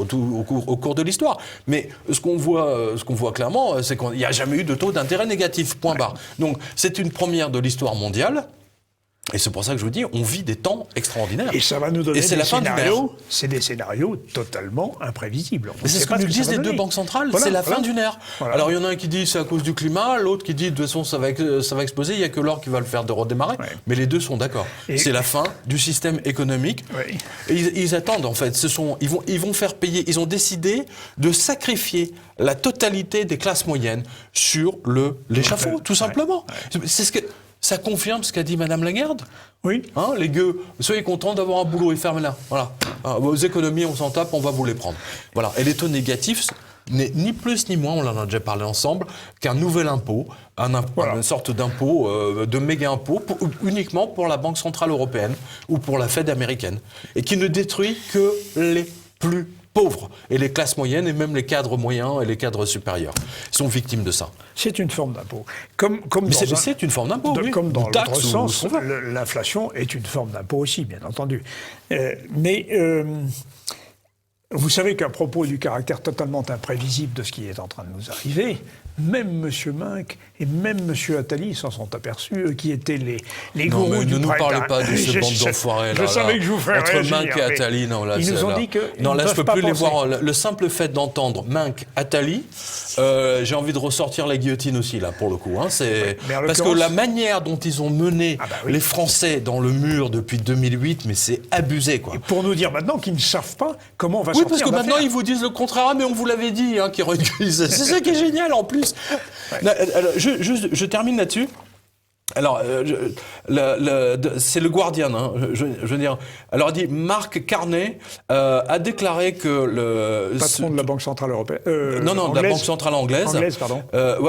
tout au cours de l'histoire. Mais ce qu'on voit clairement, c'est qu'il n'y a jamais eu de taux d'intérêt négatif. Point barre. Donc c'est une première de l'histoire mondiale. Et c'est pour ça que je vous dis, on vit des temps extraordinaires. Et ça va nous donner des scénarios. C'est des scénarios totalement imprévisibles. Mais c'est ce que nous disent les deux banques centrales. C'est la fin d'une ère. Voilà. Alors il y en a un qui dit c'est à cause du climat, l'autre qui dit de toute façon ça va exploser. Il n'y a que l'or qui va le faire de redémarrer. Mais les deux sont d'accord. C'est la fin du système économique. Et ils attendent en fait. Ils vont faire payer. Ils ont décidé de sacrifier la totalité des classes moyennes sur l'échafaud, tout simplement. C'est ce que ça confirme ce qu'a dit Mme Lagarde. Oui. Hein, les gueux, soyez contents d'avoir un boulot, et fermez-là. Voilà. Vos économies, on s'en tape, on va vous les prendre. Voilà. Et les taux négatifs n'est ni plus ni moins, on en a déjà parlé ensemble, qu'un nouvel impôt, une sorte d'impôt, de méga-impôt, uniquement pour la Banque Centrale Européenne ou pour la Fed américaine. Et qui ne détruit que les plus pauvres. Et les classes moyennes, et même les cadres moyens et les cadres supérieurs sont victimes de ça. C'est une forme d'impôt. C'est une forme d'impôt, oui. Comme dans l'autre sens, l'inflation est une forme d'impôt aussi, bien entendu. Vous savez qu'à propos du caractère totalement imprévisible de ce qui est en train de nous arriver, même M. Minck et même M. Attali s'en sont aperçus, eux qui étaient les gourous du printemps. Ne nous parlez pas de ce bande d'enfoirés. Je savais que je vous ferais réagir. Entre Minck et Attali, non, là, ils nous ont dit que non, là, je peux plus les voir. Le simple fait d'entendre Minck, Attali, j'ai envie de ressortir la guillotine aussi, là, pour le coup. Hein, parce que la manière dont ils ont mené les Français dans le mur depuis 2008, mais c'est abusé, quoi. Et pour nous dire maintenant qu'ils ne savent pas comment on va sortir. Oui, parce que maintenant, ils vous disent le contraire, mais on vous l'avait dit, hein, qu'ils ridiculisent. C'est ça qui est génial, en plus. Alors, je termine là-dessus. Alors, c'est le Guardian, hein, je veux dire. Alors, il dit, Mark Carney a déclaré que le... Patron de la Banque Centrale Européenne. De la Banque Centrale Anglaise. Pardon.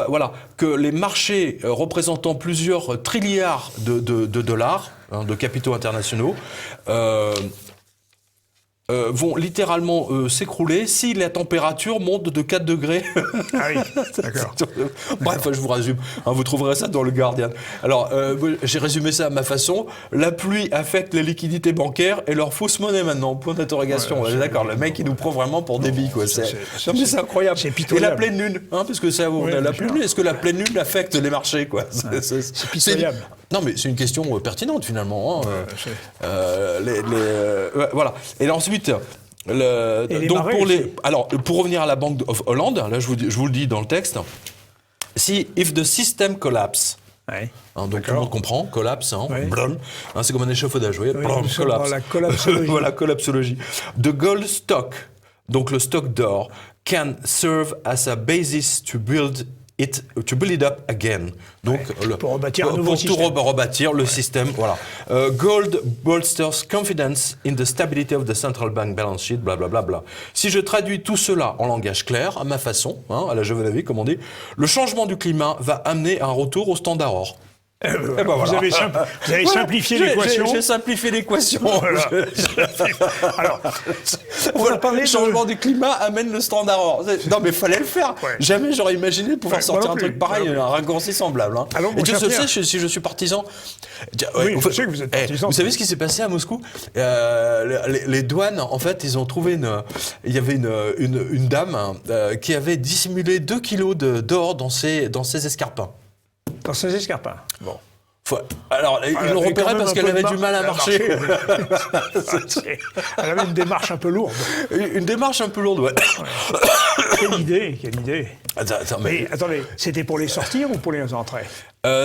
Voilà, que les marchés représentant plusieurs trilliards de dollars, hein, de capitaux internationaux, vont littéralement s'écrouler si la température monte de 4 degrés. Ah oui, d'accord. Bref, je vous résume. Hein, vous trouverez ça dans le Guardian. Alors, j'ai résumé ça à ma façon. La pluie affecte les liquidités bancaires et leur fausse monnaie maintenant. Point d'interrogation. D'accord, le mec, il nous prend vraiment pour des billes, quoi. C'est incroyable. C'est pitoyable. Et la pleine lune, hein, parce que ça, la pleine lune, est-ce que la pleine lune affecte les marchés, quoi? C'est pitoyable. Non, mais c'est une question pertinente, finalement. Hein. Voilà. Et ensuite, pour revenir à la Banque of Hollande, là, je vous le dis dans le texte, if the system collapse, hein, donc tout le monde comprend, collapse, hein, hein, c'est comme un échafaudage, vous voyez, collapse. La collapsologie. Voilà, collapsologie. The gold stock, donc le stock d'or, can serve as a basis to build it up again. Donc, pour rebâtir un nouveau système. Tout rebâtir le système, voilà. Gold bolsters confidence in the stability of the central bank balance sheet, blablabla. Bla, bla. Si je traduis tout cela en langage clair, à ma façon, hein, à la Jovenavi, comme on dit, le changement du climat va amener un retour au standard or. Voilà. ben voilà. Vous avez simplifié l'équation. J'ai simplifié l'équation. Voilà. Alors, on va parler le changement du climat amène le standard or. Non, mais fallait le faire. Ouais. Jamais j'aurais imaginé de pouvoir sortir un truc pareil, un raccourci semblable. Hein. Alors, et Dieu cher se Pierre. sait si je suis partisan. Oui, je sais que vous êtes partisan. Vous savez ce qui s'est passé à Moscou? Les douanes, en fait, ils ont trouvé il y avait une dame qui avait dissimulé 2 kilos d'or dans ses escarpins. Dans ses escarpins. Bon. Alors, ils l'ont repéré parce qu'elle avait du mal à marcher. Elle avait une démarche un peu lourde. Une démarche un peu lourde, ouais. Quelle idée. Attends, Mais attendez, c'était pour les sortir ou pour les entrer?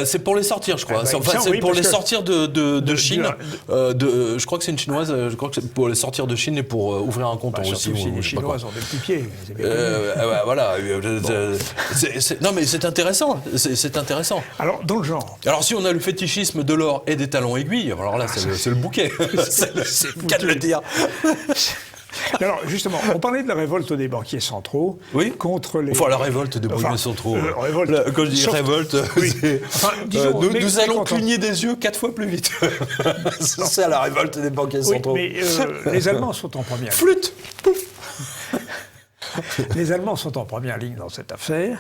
C'est pour les sortir, je crois. Ah bah, Enfin, c'est oui, pour parce les que- sortir de Chine. Je crois que c'est une chinoise. Je crois que c'est pour les sortir de Chine et pour ouvrir un compte en Russie. Surtout si ou les je sais pas quoi. Chinois ont des petits pieds. c'est bien connu. Voilà. Non, mais c'est intéressant. C'est intéressant. Alors, dans le genre, Alors, si on a le fétichisme de l'or et des talons aiguilles, alors là, c'est le bouquet. C'est le cas de le dire. alors justement, on parlait de la révolte des banquiers centraux contre les... Enfin, la révolte des banquiers centraux. révolte. Là, quand je dis révolte, Oui. c'est... Enfin, disons, nous allons mécontent. cligner des yeux 4 fois plus vite. C'est ça, la révolte des banquiers Oui, centraux. mais les Allemands sont en première ligne. Flûte. Les Allemands sont en première ligne dans cette affaire.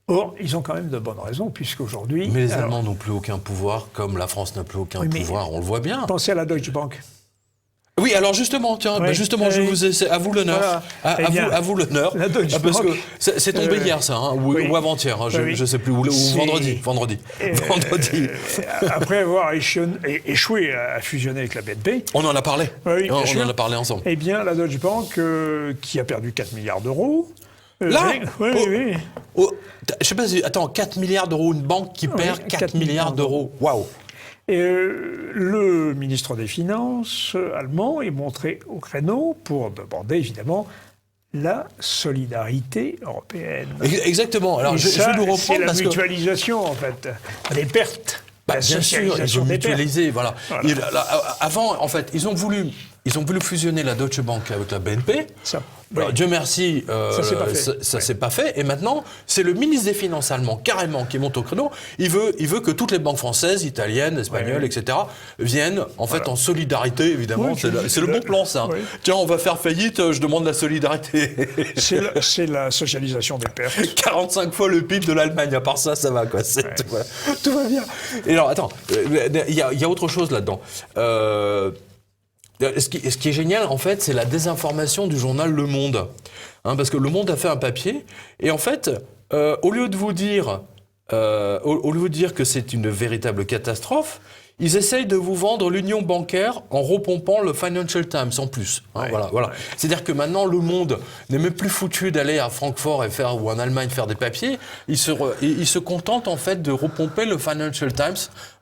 Or, ils ont quand même de bonnes raisons, puisqu'aujourd'hui... Mais les alors, Allemands n'ont plus aucun pouvoir, comme la France n'a plus aucun Oui, mais- pouvoir, on le voit bien. Pensez à la Deutsche Bank. Oui, alors justement, tiens, Oui, justement, c'est à vous l'honneur. Voilà. Eh bien, À vous l'honneur. la Deutsche Parce que Bank, c'est tombé hier, ça, hein, oui. ou avant-hier, hein, Oui. je sais plus, ou C'est- vendredi. Vendredi. Après avoir échoué à fusionner avec la BNP, On en a parlé. Oui, bien on sûr. en a parlé ensemble. eh bien, la Deutsche Bank, qui a perdu 4 milliards d'euros... Là oui. Je sais pas si... Attends, 4 milliards d'euros, une banque qui perd 4 milliards d'euros. Waouh. Et le ministre des Finances allemand est montré au créneau pour demander, évidemment, la solidarité européenne. Exactement. Alors, Et je ça, vais nous c'est reprendre la parce que... mutualisation, en fait, des pertes. La Bien sûr, ils socialisation ont des pertes. mutualisé, voilà. Voilà. Avant, en fait, ils ont voulu fusionner la Deutsche Bank avec la BNP. Ça, Alors, oui. Dieu merci, s'est pas fait. ça s'est pas fait. Et maintenant, c'est le ministre des Finances allemand, carrément, qui monte au créneau. Il veut que toutes les banques françaises, italiennes, espagnoles, Ouais. etc., viennent, en fait, en solidarité, évidemment. Oui, C'est le bon plan, ça. oui. Tiens, on va faire faillite, je demande la solidarité. C'est la socialisation des pertes. 45 fois le PIB de l'Allemagne. À part ça, ça va, quoi. Tout va bien. Et alors, attends, il y a autre chose là-dedans. Ce qui est génial, en fait, c'est la désinformation du journal Le Monde. Hein, parce que Le Monde a fait un papier, et en fait, au lieu de vous dire que c'est une véritable catastrophe, ils essayent de vous vendre l'union bancaire en repompant le Financial Times en plus. Hein, Ouais, voilà. C'est-à-dire que maintenant, Le Monde n'est même plus foutu d'aller à Francfort ou en Allemagne faire des papiers. Il se contente en fait de repomper le Financial Times.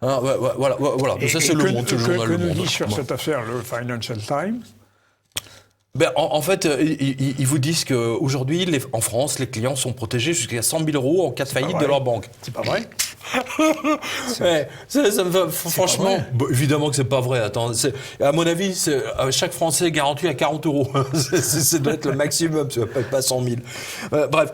Hein, voilà. Et Ça, c'est Le Monde, c'est le journal que Le nous Monde. dit sur Bon. cette affaire le Financial Times? En fait, ils vous disent qu'aujourd'hui, en France, les clients sont protégés jusqu'à 100 000 euros en cas de faillite vrai. de leur banque. C'est pas vrai? Ouais, ça me va, franchement, vrai. bon, évidemment que c'est pas vrai. Attends, à mon avis, chaque Français est garanti à 40 euros. Ça doit être le maximum, pas 100 000. Bref,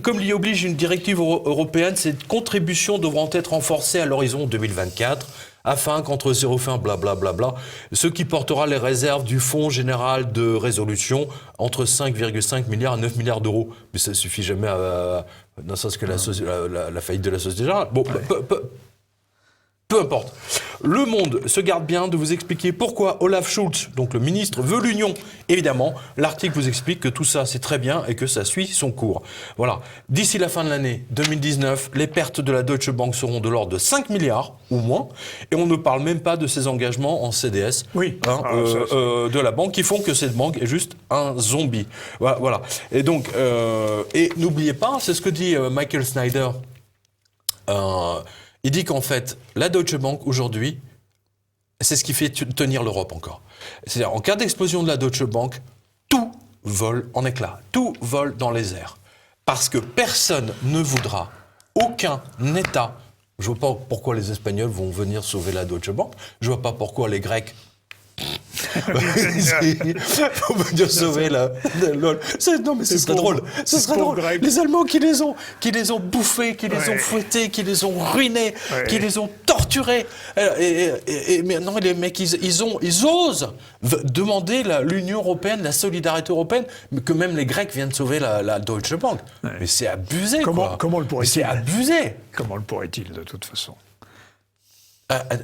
comme l'y oblige une directive européenne, ces contributions devront être renforcées à l'horizon 2024. Afin qu'entre zéro fin, blablabla, ce qui portera les réserves du Fonds général de résolution entre 5,5 milliards et 9 milliards d'euros. Mais ça suffit jamais dans le sens que la faillite de la Société Générale. Bon, peu importe. Le Monde se garde bien de vous expliquer pourquoi Olaf Scholz, donc le ministre, veut l'union. Évidemment, l'article vous explique que tout ça, c'est très bien et que ça suit son cours. Voilà. D'ici la fin de l'année 2019, les pertes de la Deutsche Bank seront de l'ordre de 5 milliards ou moins. Et on ne parle même pas de ses engagements en CDS de la banque qui font que cette banque est juste un zombie. Voilà. Et donc, et n'oubliez pas, c'est ce que dit Michael Snyder. Il dit qu'en fait, la Deutsche Bank, aujourd'hui, c'est ce qui fait tenir l'Europe encore. C'est-à-dire, en cas d'explosion de la Deutsche Bank, tout vole en éclats, tout vole dans les airs. Parce que personne ne voudra, aucun État, je ne vois pas pourquoi les Espagnols vont venir sauver la Deutsche Bank, je ne vois pas pourquoi les Grecs Faut venir sauver la LOL. Non, mais ce serait drôle. Ce serait drôle. Les Allemands qui les ont bouffés, qui les ont fouettés, qui les ont ruinés, qui les ont torturés. Et maintenant, les mecs, ils osent demander l'Union européenne, la solidarité européenne, que même les Grecs viennent sauver la Deutsche Bank. Mais c'est abusé, quoi. Comment le pourrait-il? C'est abusé. Comment le pourrait-il, de toute façon?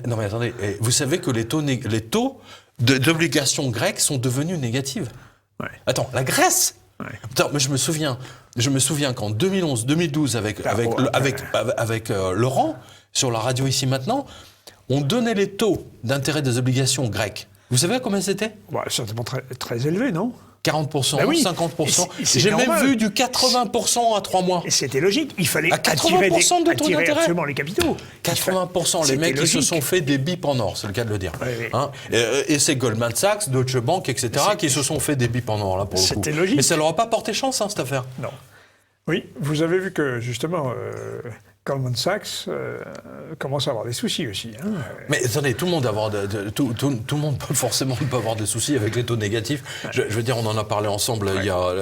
Non, mais attendez, vous savez que les taux d'obligations grecques sont devenus négatifs. Ouais. Attends, la Grèce. Attends, mais je me souviens qu'en 2011-2012, avec Laurent, sur la radio ici maintenant, on donnait les taux d'intérêt des obligations grecques. Vous savez à combien c'était? Certainement très, très élevé, non? 40%, Ben oui. 50%. C'est J'ai même normal. vu du 80% à 3 mois. Et c'était logique. Il fallait À 80% de taux attirer d'intérêt. absolument les capitaux. 80%, les mecs qui se sont fait des bips en or, c'est le cas de le dire. Oui. Hein, et c'est Goldman Sachs, Deutsche Bank, etc., qui se sont fait des bips en or, là, pour le coup. C'était logique. Mais ça leur a pas porté chance, hein, cette affaire. Non. Oui, vous avez vu que, justement, Goldman Sachs commence à avoir des soucis aussi. Hein. Mais attendez, tout le monde tout le monde peut forcément pas avoir des soucis avec les taux négatifs. Je veux dire, on en a parlé ensemble il y a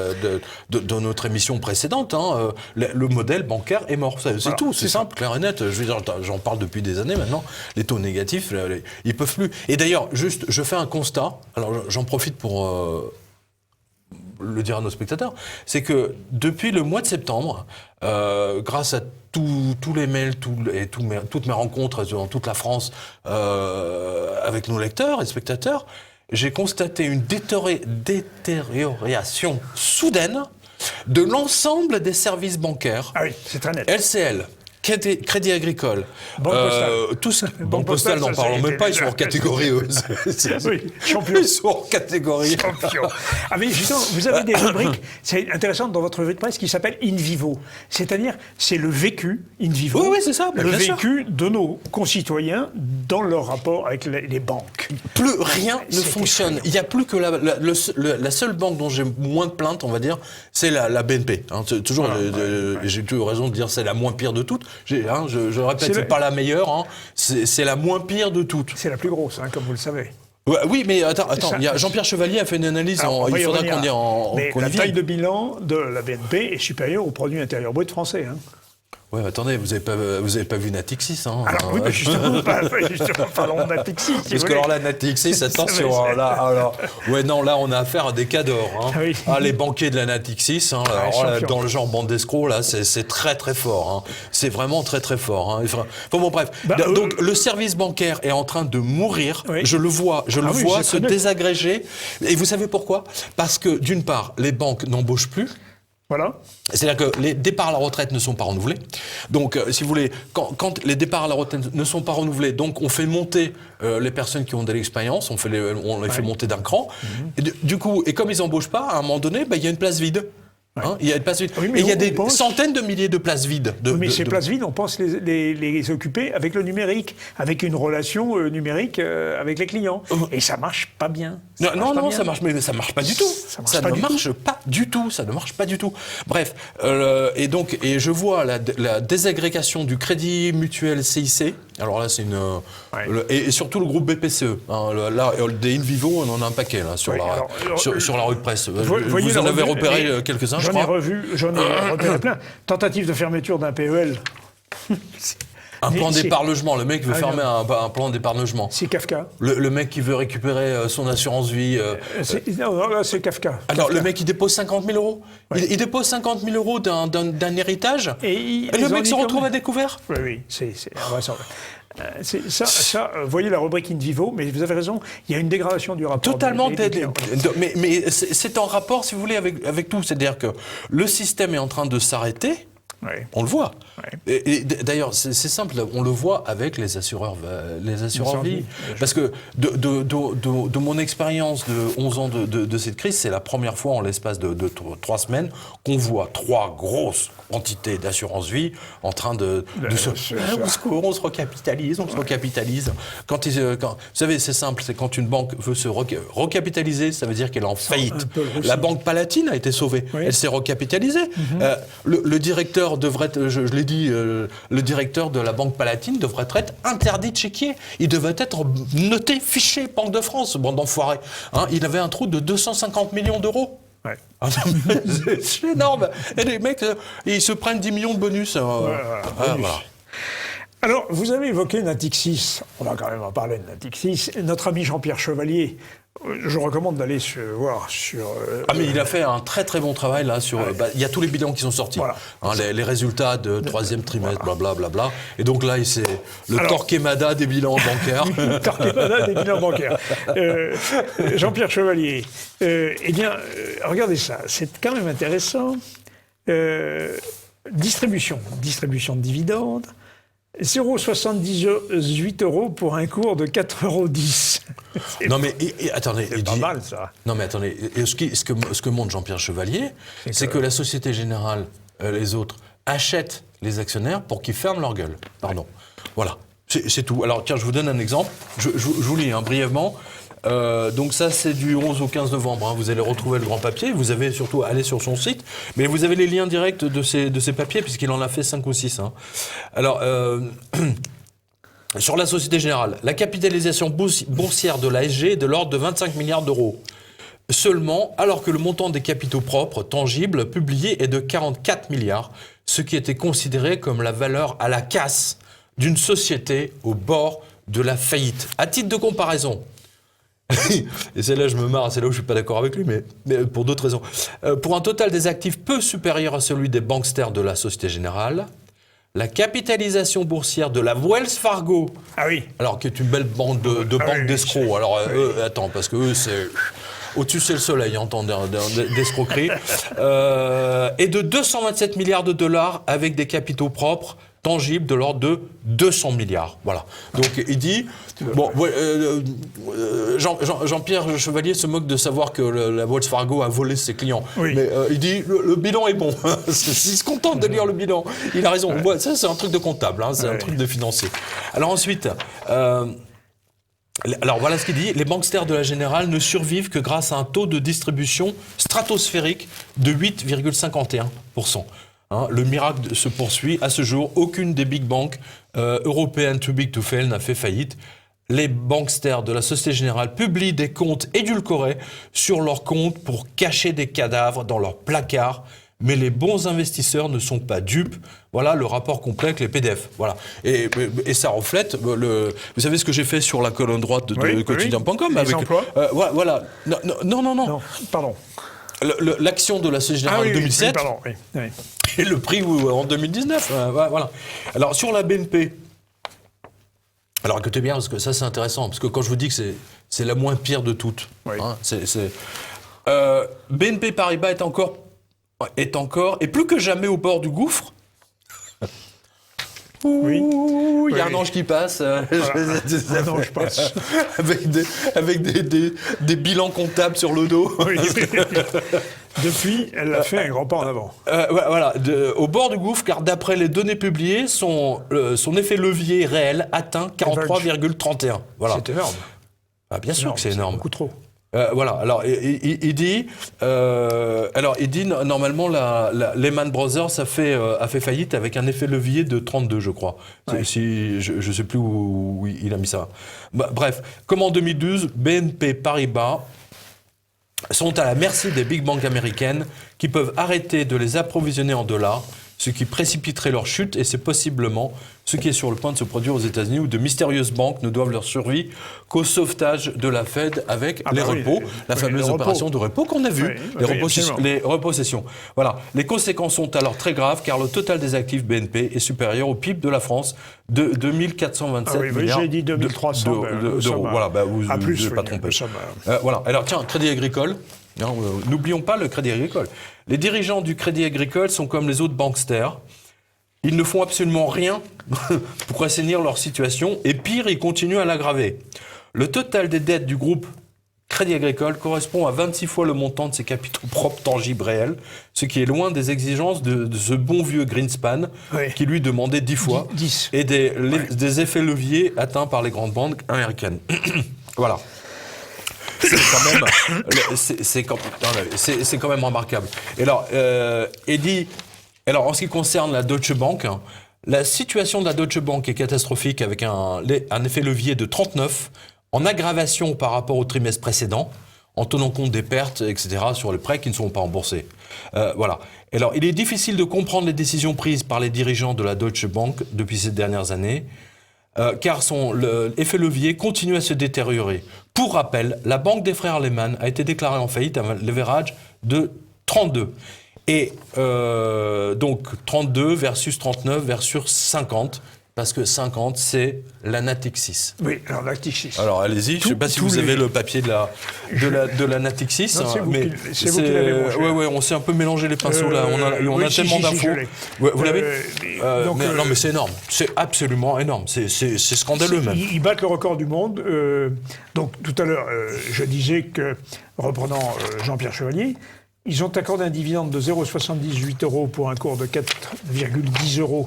de notre émission précédente. Hein, le modèle bancaire est mort, c'est tout, c'est simple, clair et net. Je veux dire, j'en parle depuis des années maintenant. Les taux négatifs, ils peuvent plus. Et d'ailleurs, juste, je fais un constat. Alors, j'en profite pour le dire à nos spectateurs, c'est que depuis le mois de septembre, grâce à tous les mails toutes mes rencontres dans toute la France avec nos lecteurs et spectateurs, j'ai constaté une détérioration soudaine de l'ensemble des services bancaires. Ah oui, c'est très net. LCL, Crédit Agricole, Banque Postale. Banque Postale, n'en parlons même pas, ils sont hors catégorie. Oui, champion. Ils sont hors catégorie. Champion. Ah mais justement, vous avez des rubriques, c'est intéressant dans votre revue de presse, qui s'appelle In Vivo. C'est-à-dire, c'est le vécu, In Vivo, oui, c'est ça, le bien sûr. vécu de nos concitoyens dans leur rapport avec les banques. Plus rien ne fonctionne. Il n'y a plus que la seule banque dont j'ai moins de plaintes, on va dire, c'est la BNP. Hein, toujours, j'ai toujours raison de dire c'est la moins pire de toutes. Je le répète, c'est pas la meilleure, hein, c'est la moins pire de toutes. C'est la plus grosse, hein, comme vous le savez. Ouais, oui, mais attends, Jean-Pierre Chevalier a fait une analyse, il faudra qu'on y la vienne. taille de bilan de la BNP est supérieure au produit intérieur brut français. Hein. Ouais, attendez, vous avez pas vu Natixis, hein? Alors oui, mais justement, parlons de Natixis. Parce que alors là, Natixis, attention, là, on a affaire à des cadors, hein. Oui. Les banquiers de la Natixis, hein, dans le genre bande d'escrocs, là, c'est très très fort, hein. C'est vraiment très très fort, hein. Bon, bref. Donc le service bancaire est en train de mourir. Oui. Je le vois se désagréger. Et vous savez pourquoi? Parce que d'une part, les banques n'embauchent plus. Voilà. C'est-à-dire que les départs à la retraite ne sont pas renouvelés. Donc, si vous voulez, quand les départs à la retraite ne sont pas renouvelés, donc on fait monter les personnes qui ont de l'expérience, on les fait monter d'un cran. Et du coup, et comme ils n'embauchent pas, à un moment donné, il y a une place vide. Hein, il y a une place vide. Oui, et il y a des centaines de milliers de places vides. Mais ces places vides, on pense les occuper avec le numérique, avec une relation numérique avec les clients. Et ça marche pas bien. Ça marche pas du tout. Ça ne marche pas du tout. Ça ne marche pas du tout. Bref, et je vois la désagrégation du Crédit Mutuel CIC. Alors là, c'est et surtout le groupe BPCE. Hein, là, des In Vivo, on en a un paquet là sur la rue de presse. Vous en avez repéré quelques-uns. J'en ai repéré plein. Tentative de fermeture d'un PEL. Un plan d'épargnement. Le mec veut fermer un plan d'épargnement. C'est Kafka. Le mec qui veut récupérer son assurance vie. Non, là, c'est Kafka. Alors, le mec, il dépose 50 000 euros. Ouais. Il dépose 50 000 euros d'un héritage. Et le mec se retrouve à découvert. Oui, c'est ça, voyez la rubrique In Vivo, mais vous avez raison, il y a une dégradation du rapport. Totalement. Mais c'est en rapport, si vous voulez, avec tout. C'est-à-dire que le système est en train de s'arrêter. Oui. On le voit. Oui. Et d'ailleurs, c'est simple, on le voit avec les assureurs vie. Parce que de mon expérience de 11 ans de cette crise, c'est la première fois en l'espace de 3 semaines qu'on voit 3 grosses entités d'assurance vie en train de on se recapitalise. Vous savez, c'est simple, c'est quand une banque veut se recapitaliser, ça veut dire qu'elle est en faillite. La banque Palatine a été sauvée. Oui. Elle s'est recapitalisée. Le directeur directeur devrait être, je l'ai dit, le directeur de la Banque Palatine devrait être interdit de chéquier. Il devait être noté, fiché Banque de France, bande d'enfoirés. Hein, il avait un trou de 250 millions d'euros. Ouais. C'est énorme. Et les mecs, ils se prennent 10 millions de bonus. Bonus. Voilà. Alors, vous avez évoqué Natixis. On va quand même en parler de Natixis. Notre ami Jean-Pierre Chevalier, je recommande d'aller se voir sur... mais il a fait un très très bon travail là sur... il y a tous les bilans qui sont sortis. Voilà. Hein, les résultats de troisième trimestre, blablabla. Et donc là, c'est le Torquemada des bilans bancaires. Torquemada des bilans bancaires. Jean-Pierre Chevalier, regardez ça, c'est quand même intéressant. Distribution de dividendes. 0,78 € pour un cours de 4,10 €. Non mais attendez, c'est pas mal ça. Non mais attendez, ce que montre Jean-Pierre Chevalier, c'est que la Société Générale, les autres, achètent les actionnaires pour qu'ils ferment leur gueule. Pardon. Voilà, c'est tout. Alors tiens, je vous donne un exemple. Je vous lis brièvement. Donc ça, c'est du 11 au 15 novembre. Hein. Vous allez retrouver le grand papier. Vous avez surtout à aller sur son site. Mais vous avez les liens directs de ces papiers, puisqu'il en a fait 5 ou 6. Hein. Alors, sur la Société Générale, la capitalisation boursière de l'ASG est de l'ordre de 25 milliards d'euros. Seulement, alors que le montant des capitaux propres, tangibles, publiés est de 44 milliards, ce qui était considéré comme la valeur à la casse d'une société au bord de la faillite. À titre de comparaison, et c'est là je me marre, c'est là où je suis pas d'accord avec lui, mais pour d'autres raisons. Pour un total des actifs peu supérieur à celui des banksters de la Société Générale, la capitalisation boursière de la Wells Fargo, alors qui est une belle bande de banques d'escrocs. Alors attends, parce que eux c'est au-dessus c'est le soleil en temps d'escroquerie, est de 227 milliards de dollars avec des capitaux propres tangible de l'ordre de 200 milliards. Voilà. Donc il dit... Bon, Jean-Pierre Chevalier se moque de savoir que la Wells Fargo a volé ses clients. Oui. Mais il dit le bilan est bon. S'il se contente de lire le bilan, il a raison. Ouais, ça, c'est un truc de comptable, hein, c'est un truc de financier. Alors ensuite... alors voilà ce qu'il dit, les banksters de la Générale ne survivent que grâce à un taux de distribution stratosphérique de 8,51%. Hein, le miracle se poursuit. À ce jour, aucune des big banks européennes too big to fail n'a fait faillite. Les banksters de la Société Générale publient des comptes édulcorés sur leurs comptes pour cacher des cadavres dans leurs placards. Mais les bons investisseurs ne sont pas dupes. Voilà le rapport complet avec les PDF. Voilà. Et ça reflète vous savez ce que j'ai fait sur la colonne droite de quotidien.com avec emplois. Voilà. Non. Pardon. L'action de la Société Générale en 2007 et le prix en 2019. Voilà. Alors sur la BNP, alors écoutez bien parce que ça c'est intéressant parce que quand je vous dis que c'est la moins pire de toutes, hein, BNP Paribas est encore et plus que jamais au bord du gouffre. Il y a un ange qui passe. Un ange passe. avec des bilans comptables sur le dos. Depuis, elle a fait un grand pas en avant. Voilà, au bord du gouffre, car d'après les données publiées, son effet levier réel atteint 43,31. Voilà. C'est énorme. Bien sûr que c'est énorme. Beaucoup trop. Voilà. Alors, il dit, normalement, Lehman Brothers a fait faillite avec un effet levier de 32, je crois. Ouais. Je sais plus où il a mis ça. Bref, comme en 2012, BNP Paribas sont à la merci des big banks américaines qui peuvent arrêter de les approvisionner en dollars, ce qui précipiterait leur chute, et c'est possiblement ce qui est sur le point de se produire aux États-Unis, où de mystérieuses banques ne doivent leur survie qu'au sauvetage de la Fed avec les repos, la fameuse opération de repos qu'on a vue, les repossessions. Voilà. Les conséquences sont alors très graves, car le total des actifs BNP est supérieur au PIB de la France de 2427 milliards j'ai dit 2300 d'euros. Voilà, vous ne vous pas trompé. Voilà. Alors tiens, Crédit Agricole. N'oublions pas le Crédit Agricole. Les dirigeants du Crédit Agricole sont comme les autres banksters. Ils ne font absolument rien pour assainir leur situation et pire, ils continuent à l'aggraver. Le total des dettes du groupe Crédit Agricole correspond à 26 fois le montant de ses capitaux propres tangibles réels, ce qui est loin des exigences de ce bon vieux Greenspan qui lui demandait 10 fois 10. Et des effets leviers atteints par les grandes banques américaines. Voilà. C'est quand même remarquable. Et alors, Eddie Alors, en ce qui concerne la Deutsche Bank, la situation de la Deutsche Bank est catastrophique avec un effet levier de 39 en aggravation par rapport au trimestre précédent, en tenant compte des pertes, etc., sur les prêts qui ne sont pas remboursés. Voilà. Alors, il est difficile de comprendre les décisions prises par les dirigeants de la Deutsche Bank depuis ces dernières années, car l'effet levier continue à se détériorer. Pour rappel, la banque des frères Lehman a été déclarée en faillite à un leverage de 32. Et donc 32 versus 39 versus 50, parce que 50, c'est la Natixis. Oui, alors Natixis. Alors allez-y, je ne sais pas si vous avez le papier de la Natixis. Non, c'est vous qui l'avez mangé. Oui, on s'est un peu mélangé les pinceaux là, on a tellement d'infos. Vous l'avez non, mais c'est énorme, c'est absolument énorme, c'est scandaleux même. Ils battent le record du monde. Donc tout à l'heure, je disais que, reprenant Jean-Pierre Chevalier, ils ont accordé un dividende de 0,78 € pour un cours de 4,10 €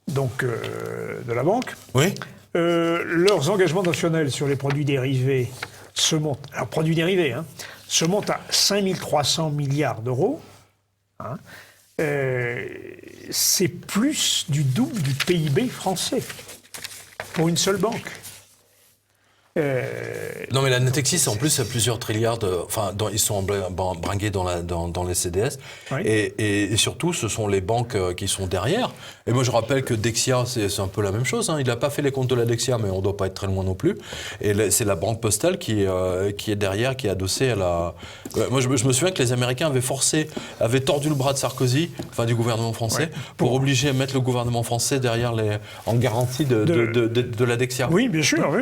donc, de la banque. Oui. Leurs engagements nationaux sur les produits dérivés se montent, alors produits dérivés, se montent à 5 300 milliards d'euros. C'est plus du double du PIB français pour une seule banque. Non mais la Natixis en plus a plusieurs trilliards ils sont bringués dans les CDS, oui. et surtout ce sont les banques qui sont derrière. Et moi je rappelle que Dexia c'est un peu la même chose, il n'a pas fait les comptes de la Dexia, mais on doit pas être très loin non plus. Et c'est la banque postale qui est derrière, qui est adossée à la. Moi je me souviens que les Américains avaient tordu le bras de Sarkozy, du gouvernement français, pour obliger à mettre le gouvernement français derrière en garantie de la Dexia. Oui, bien sûr, oui.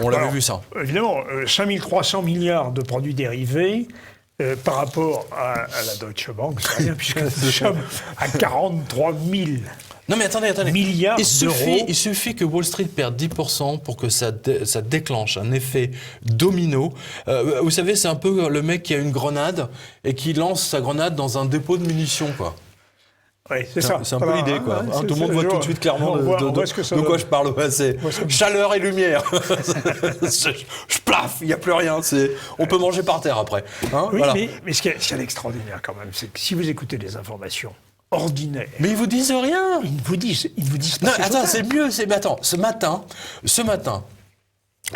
On l'avait vu ça. Évidemment, 5 300 milliards de produits dérivés par rapport à la Deutsche Bank, c'est rien, puisque nous sommes à 43 000 non mais attendez. Milliards d'euros. Il suffit que Wall Street perde 10% pour que ça déclenche un effet domino. Vous savez, c'est un peu le mec qui a une grenade et qui lance sa grenade dans un dépôt de munitions, quoi. Oui, c'est ça. C'est un peu l'idée, quoi. Tout le monde voit tout de suite clairement de quoi je parle. C'est chaleur et lumière. Je plaf, il n'y a plus rien. On peut manger par terre après. Oui, voilà. Mais ce qui est extraordinaire quand même, c'est que si vous écoutez des informations ordinaires... Mais ils vous disent rien. Ils vous disent pas. Non, attends, c'est mieux. Mais attends, ce matin,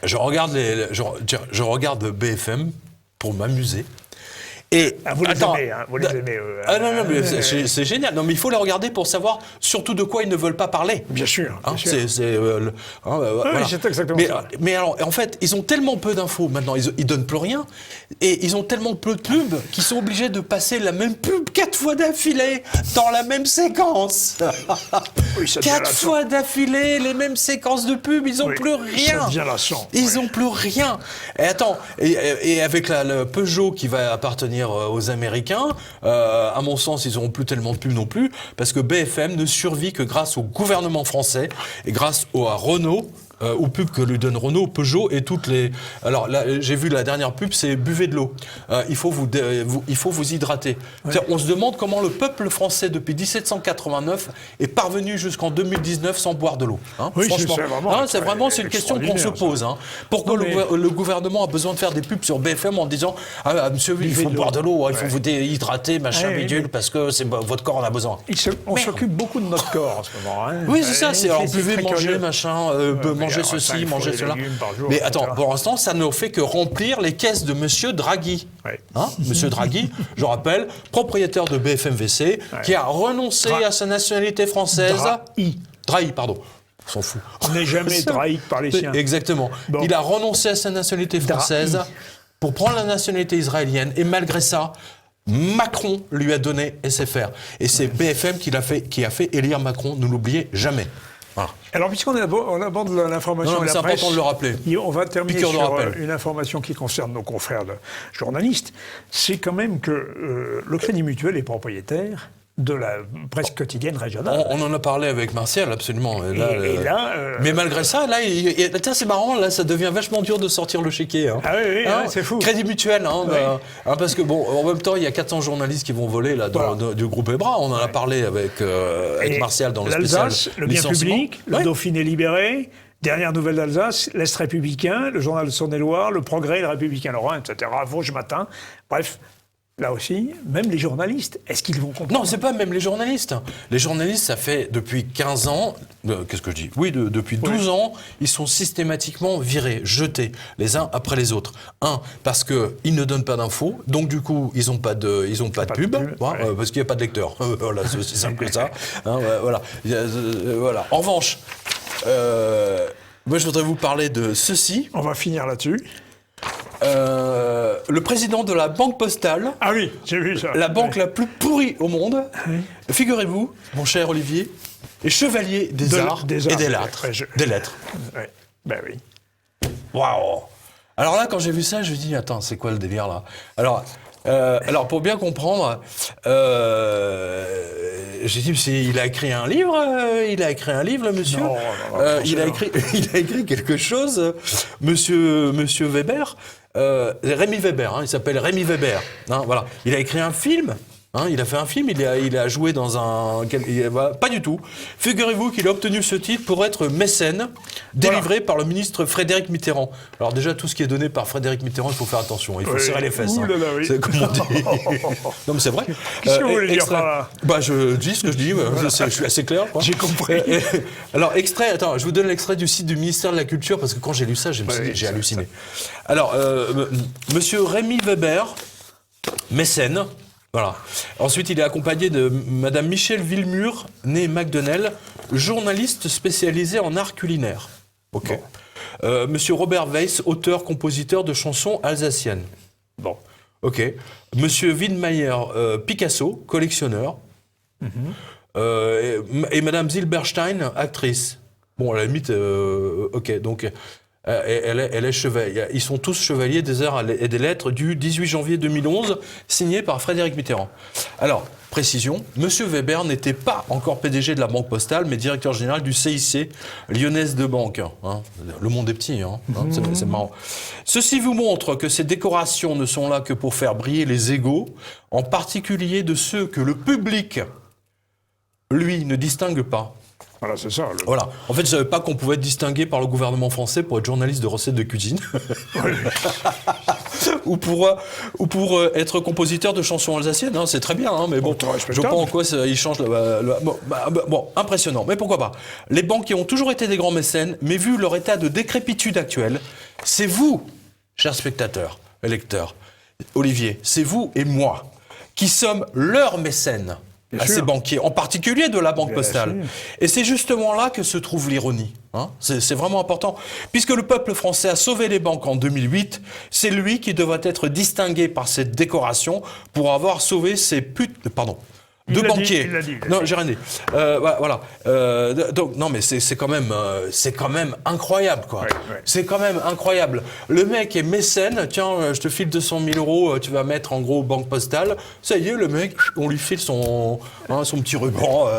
je regarde BFM pour m'amuser. Et vous les aimez, vous les aimez. Non, mais c'est génial. Non, mais il faut les regarder pour savoir surtout de quoi ils ne veulent pas parler. Bien sûr. C'est voilà. C'est exactement ça. Mais alors, en fait, ils ont tellement peu d'infos maintenant, ils donnent plus rien, et ils ont tellement peu de pubs qu'ils sont obligés de passer la même pub 4 fois d'affilée dans la même séquence. Oui, 4 fois d'affilée, les mêmes séquences de pub, ils n'ont plus rien. Ça devient lassant. Ils n'ont plus rien. Et attends, et avec le Peugeot qui va appartenir aux Américains, à mon sens, ils n'auront plus tellement de pubs non plus, parce que BFM ne survit que grâce au gouvernement français et grâce à Renault, aux pubs que lui donne Renault, Peugeot et toutes les... Alors là, j'ai vu la dernière pub, c'est buvez de l'eau. Il faut vous hydrater. Ouais. On se demande comment le peuple français, depuis 1789, est parvenu jusqu'en 2019 sans boire de l'eau. Oui, franchement, c'est une question qu'on se pose. Pourquoi le gouvernement a besoin de faire des pubs sur BFM en disant « Ah, monsieur, il faut boire de l'eau, il faut vous déhydrater, machin, bidule, parce que votre corps en a besoin. » On s'occupe beaucoup de notre corps en ce moment. Oui, c'est ça. C'est buvez, manger, machin, manger ceci, manger cela. Mais attends, pour l'instant, ça ne fait que remplir les caisses de Monsieur Draghi. Ouais. Monsieur Draghi, je rappelle, propriétaire de BFM VC, qui a renoncé à sa nationalité française. Drahi, pardon. On s'en fout. On n'est jamais Drahi par les siens. Exactement. Bon. Il a renoncé à sa nationalité française pour prendre la nationalité israélienne. Et malgré ça, Macron lui a donné SFR. Et c'est BFM qui a fait élire Macron, ne l'oubliez jamais. Voilà. Alors, puisqu'on aborde l'information de la presse... C'est important de le rappeler. On va terminer sur une information qui concerne nos confrères journalistes. C'est quand même que le Crédit Mutuel est propriétaire de la presse quotidienne régionale. On en a parlé avec Martial, absolument. Mais malgré ça, là, c'est marrant, là, ça devient vachement dur de sortir le chéquier. Ah oui, c'est fou. Crédit Mutuel, parce que, bon, en même temps, il y a 400 journalistes qui vont voler là, du groupe EBRA. On en a parlé avec Martial dans le spécial. L'Alsace, le bien public, le Dauphiné libéré, Dernière nouvelle d'Alsace, l'Est républicain, le journal de Saône-et-Loire, le Progrès, le Républicain Lorrain, etc., Vosges Matin. Bref, là aussi, même les journalistes, est-ce qu'ils vont comprendre? Non, c'est pas même les journalistes. Les journalistes, ça fait depuis 15 ans, qu'est-ce que je dis? Oui, depuis 12 ans, ils sont systématiquement virés, jetés, les uns après les autres. Parce qu'ils ne donnent pas d'infos, donc du coup, ils n'ont pas de pub, parce qu'il n'y a pas de lecteur. Voilà, c'est aussi simple que ça. Voilà. Voilà. En revanche, moi, je voudrais vous parler de ceci. On va finir là-dessus. Le président de la Banque Postale, ah oui, j'ai vu ça. La banque la plus pourrie au monde, figurez-vous, mon cher Olivier, est chevalier des arts et des lettres. Des lettres. Ouais. Ben oui. Waouh! Alors là, quand j'ai vu ça, je me dis, attends, c'est quoi le délire là? Alors, pour bien comprendre, j'ai dit, il a écrit un livre, le monsieur. Non, il a écrit quelque chose, monsieur Weber. Rémi Weber, il s'appelle Rémi Weber. Voilà. Il a écrit un film. Il a fait un film, il a joué dans un... Pas du tout. Figurez-vous qu'il a obtenu ce titre pour être mécène, délivré par le ministre Frédéric Mitterrand. Alors déjà, tout ce qui est donné par Frédéric Mitterrand, il faut faire attention, il faut serrer les fesses. Oui. C'est comme on dit. Non mais c'est vrai. Qu'est-ce que vous voulez dire par là? Je dis ce que je dis, je suis assez clair. Quoi. J'ai compris. Alors, je vous donne l'extrait du site du ministère de la Culture, parce que quand j'ai lu ça, j'ai halluciné. Alors, monsieur Rémi Weber, mécène, voilà. Ensuite, il est accompagné de madame Michèle Villemur, née Macdonell, journaliste spécialisée en art culinaire. Ok. Bon. Monsieur Robert Weiss, auteur-compositeur de chansons alsaciennes. Bon. Ok. Monsieur Widmeyer, Picasso, collectionneur. Et madame Zilberstein, actrice. Bon, à la limite, ok. Donc, elle est chevalier. Ils sont tous chevaliers des arts et des lettres du 18 janvier 2011, signé par Frédéric Mitterrand. Alors, précision, monsieur Weber n'était pas encore PDG de la Banque Postale, mais directeur général du CIC, Lyonnaise de Banque. Le monde est petit, c'est marrant. Ceci vous montre que ces décorations ne sont là que pour faire briller les égos, en particulier de ceux que le public, lui, ne distingue pas. Voilà, c'est ça. Voilà. En fait, je ne savais pas qu'on pouvait être distingué par le gouvernement français pour être journaliste de recettes de cuisine. ou pour être compositeur de chansons alsaciennes. C'est très bien, mais bon, je vois pas en quoi il change. Bon, impressionnant. Mais pourquoi pas? Les banquiers ont toujours été des grands mécènes, mais vu leur état de décrépitude actuel, c'est vous, chers spectateurs et lecteurs, Olivier, c'est vous et moi, qui sommes leurs mécènes. À ces banquiers, en particulier de la Banque Postale. Et c'est justement là que se trouve l'ironie. C'est vraiment important. Puisque le peuple français a sauvé les banques en 2008, c'est lui qui devrait être distingué par cette décoration pour avoir sauvé ces banquiers. Non, j'ai rien dit. Voilà. Donc non, mais c'est quand même incroyable, quoi. Ouais. C'est quand même incroyable. Le mec est mécène. Tiens, je te file 200 000 €. Tu vas mettre en gros Banque Postale. Ça y est, le mec, on lui file son petit ruban.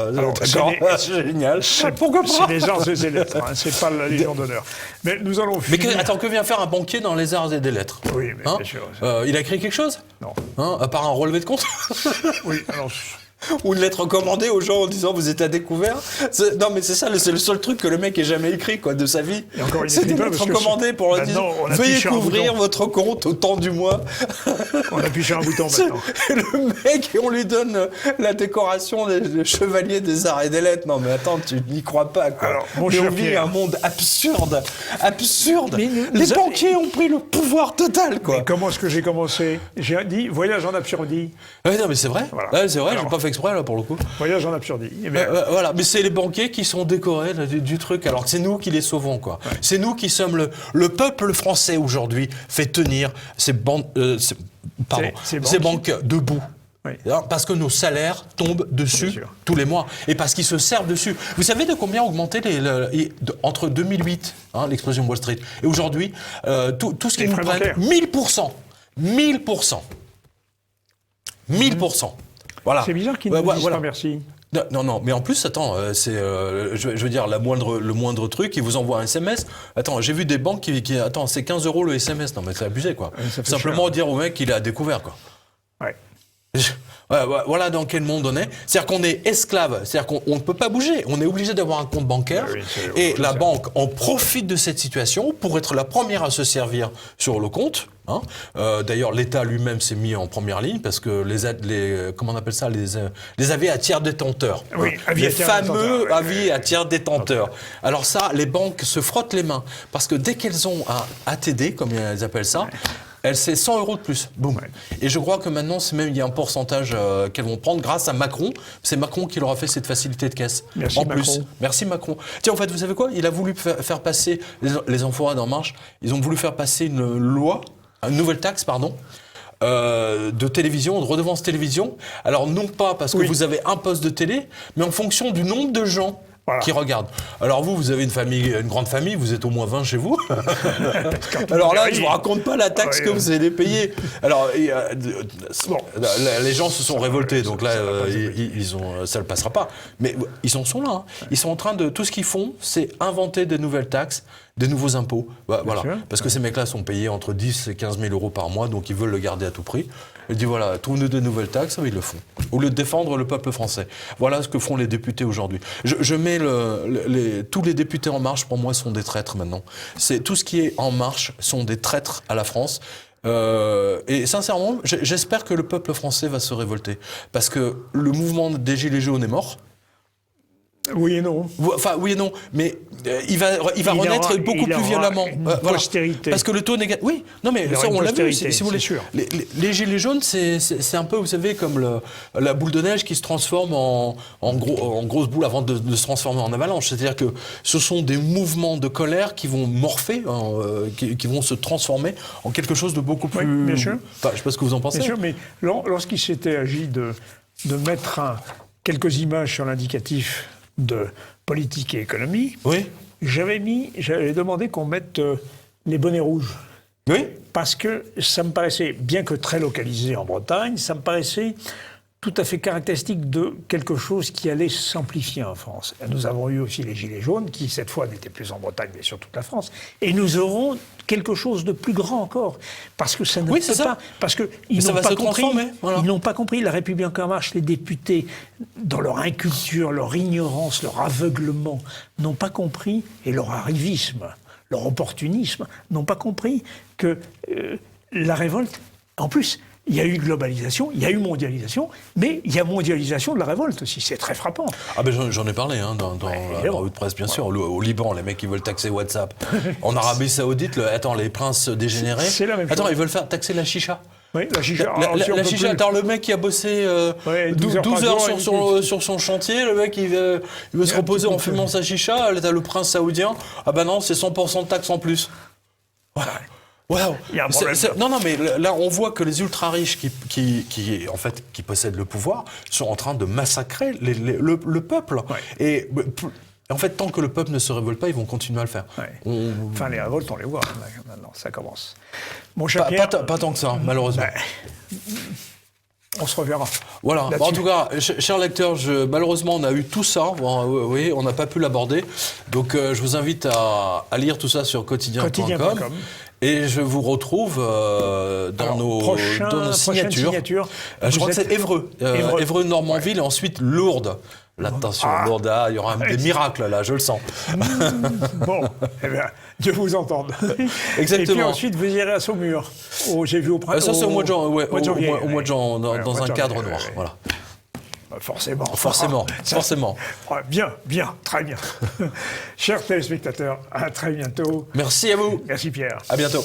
C'est génial. Pourquoi pas? C'est les arts et des lettres. C'est pas la Légion d'honneur. Mais nous allons finir. Mais attends, que vient faire un banquier dans les arts et des lettres? Oui, mais bien sûr. Il a écrit quelque chose? Non. À part un relevé de compte? Oui. Alors. Ou une lettre recommandée aux gens en disant vous êtes à découvert. Non mais c'est ça, c'est le seul truc que le mec ait jamais écrit de sa vie. C'est des lettres recommandées pour leur dire veuillez couvrir votre compte au temps du mois. On appuie sur un bouton maintenant. Le mec, et on lui donne la décoration des chevaliers des arts et des lettres. Non mais attends, tu n'y crois pas, quoi. Alors, on vit un monde absurde. Les banquiers ont pris le pouvoir total, quoi. Mais comment est-ce que j'ai commencé? J'ai dit voyage en absurdie. Non mais c'est vrai. Voilà. C'est vrai, j'ai pas fait exprès là pour le coup. Voyage en absurdie. Voilà, mais c'est les banquiers qui sont décorés là, du truc, alors que c'est nous qui les sauvons, quoi. Ouais. C'est nous qui sommes le peuple français aujourd'hui fait tenir ces banques debout. Oui. Parce que nos salaires tombent dessus tous les mois. Et parce qu'ils se servent dessus. Vous savez de combien a augmenté entre 2008, l'explosion Wall Street, et aujourd'hui, tout ce qu'ils nous prennent, 1000%. 1000%. 1000%. Voilà. C'est bizarre qu'ils ne nous disent pas merci. Non, mais en plus, attends, je veux dire, le moindre truc, ils vous envoient un SMS. Attends, j'ai vu des banques attends, c'est 15 € le SMS. Non, mais c'est abusé, quoi. Simplement dire au mec qu'il a découvert, quoi. Ouais. Voilà dans quel monde on est. C'est-à-dire qu'on est esclave, c'est-à-dire qu'on ne peut pas bouger. On est obligé d'avoir un compte bancaire. Oui, et la banque en profite de cette situation pour être la première à se servir sur le compte. Hein. D'ailleurs, l'État lui-même s'est mis en première ligne parce que comment on appelle ça, les avis à tiers détenteurs. Oui, les fameux avis à tiers détenteurs. Alors ça, les banques se frottent les mains parce que dès qu'elles ont un ATD, comme elles appellent ça, c'est 100 € de plus. Boum. Ouais. Et je crois que maintenant, il y a un pourcentage qu'elles vont prendre grâce à Macron. C'est Macron qui leur a fait cette facilité de caisse. Merci en Macron. Plus. Merci Macron. Tiens, en fait, vous savez quoi? Il a voulu faire passer, les enfoirés d'En Marche, ils ont voulu faire passer une nouvelle taxe, pardon, de télévision, de redevance télévision. Alors, non pas parce que vous avez un poste de télé, mais en fonction du nombre de gens qui regardent. Alors vous avez une grande famille, vous êtes au moins 20 chez vous. Alors là, je vous raconte pas la taxe que vous allez payer. Alors, les gens se sont révoltés, donc là, ça ne passera pas. Mais ils en sont là. Hein. Ils sont en train de... Tout ce qu'ils font, c'est inventer des nouvelles taxes, des nouveaux impôts. Voilà. Parce que ces mecs-là sont payés entre 10 et 15 000 € par mois, donc ils veulent le garder à tout prix. Ils disent voilà, trouve-nous de nouvelles taxes, ils le font. Au lieu de défendre le peuple français. Voilà ce que font les députés aujourd'hui. Je mets tous les députés En Marche, pour moi, sont des traîtres maintenant. Tout ce qui est En Marche sont des traîtres à la France. Et sincèrement, j'espère que le peuple français va se révolter. Parce que le mouvement des Gilets jaunes est mort. Oui et non. Enfin, oui et non, mais il va renaître beaucoup plus violemment. Postérité. Parce que le taux négatif... Oui, non mais ça on l'a vu, si vous voulez. Sûr. Les gilets jaunes, c'est un peu, vous savez, comme la boule de neige qui se transforme en grosse boule avant de se transformer en avalanche. C'est-à-dire que ce sont des mouvements de colère qui vont morpher, qui vont se transformer en quelque chose de beaucoup plus... Oui, bien sûr. Enfin, je ne sais pas ce que vous en pensez. Bien sûr, mais lorsqu'il s'était agi de mettre quelques images sur l'indicatif de politique et économie, j'avais demandé qu'on mette les bonnets rouges. Oui. Parce que ça me paraissait, bien que très localisé en Bretagne, ça me paraissait tout à fait caractéristique de quelque chose qui allait s'amplifier en France. Nous avons eu aussi les Gilets jaunes, qui cette fois n'étaient plus en Bretagne, mais sur toute la France. Et nous aurons quelque chose de plus grand encore. Parce que ça ne peut pas... Parce qu'ils n'ont pas compris. Voilà. Ils n'ont pas compris. La République En Marche, les députés, dans leur inculture, leur ignorance, leur aveuglement, n'ont pas compris, et leur arrivisme, leur opportunisme, n'ont pas compris que la révolte, en plus... Il y a eu globalisation, il y a eu mondialisation, mais il y a mondialisation de la révolte aussi, c'est très frappant. Ah ben j'en ai parlé dans la revue de presse, bien sûr. Au Liban, les mecs qui veulent taxer WhatsApp. En Arabie Saoudite, les princes dégénérés. C'est la même chose. Ils veulent faire taxer la chicha. Oui, la chicha. La chicha, attends, le mec qui a bossé 12 heures sur son chantier, le mec il veut se reposer en fumant sa chicha, là t'as le prince saoudien, ah ben non, c'est 100% de taxe en plus. Voilà. Wow. Il y a un problème. Non, mais là, on voit que les ultra-riches qui possèdent le pouvoir sont en train de massacrer le peuple. Ouais. Et en fait, tant que le peuple ne se révolte pas, ils vont continuer à le faire. Ouais. Enfin, les révoltes, on les voit maintenant, ça commence. Mon cher Pierre, pas tant que ça, malheureusement. On se reverra. Voilà. En tout cas, chers lecteurs, malheureusement, on a eu tout ça. Oui, on n'a pas pu l'aborder. Donc, je vous invite à lire tout ça sur quotidien.com. Et je vous retrouve dans nos signatures. Je crois que c'est Évreux. Évreux-Normandville et ensuite Lourdes. Là, attention, Lourdes, il y aura des miracles là, je le sens. Bon, eh bien, Dieu vous entende. Exactement. Et puis ensuite, vous irez à Saumur. J'ai vu au printemps. Ça, c'est au mois de janvier. Au mois de janvier, dans un cadre noir. Voilà. Forcément. Bien, très bien. Chers téléspectateurs, à très bientôt. Merci à vous. Merci Pierre. À bientôt.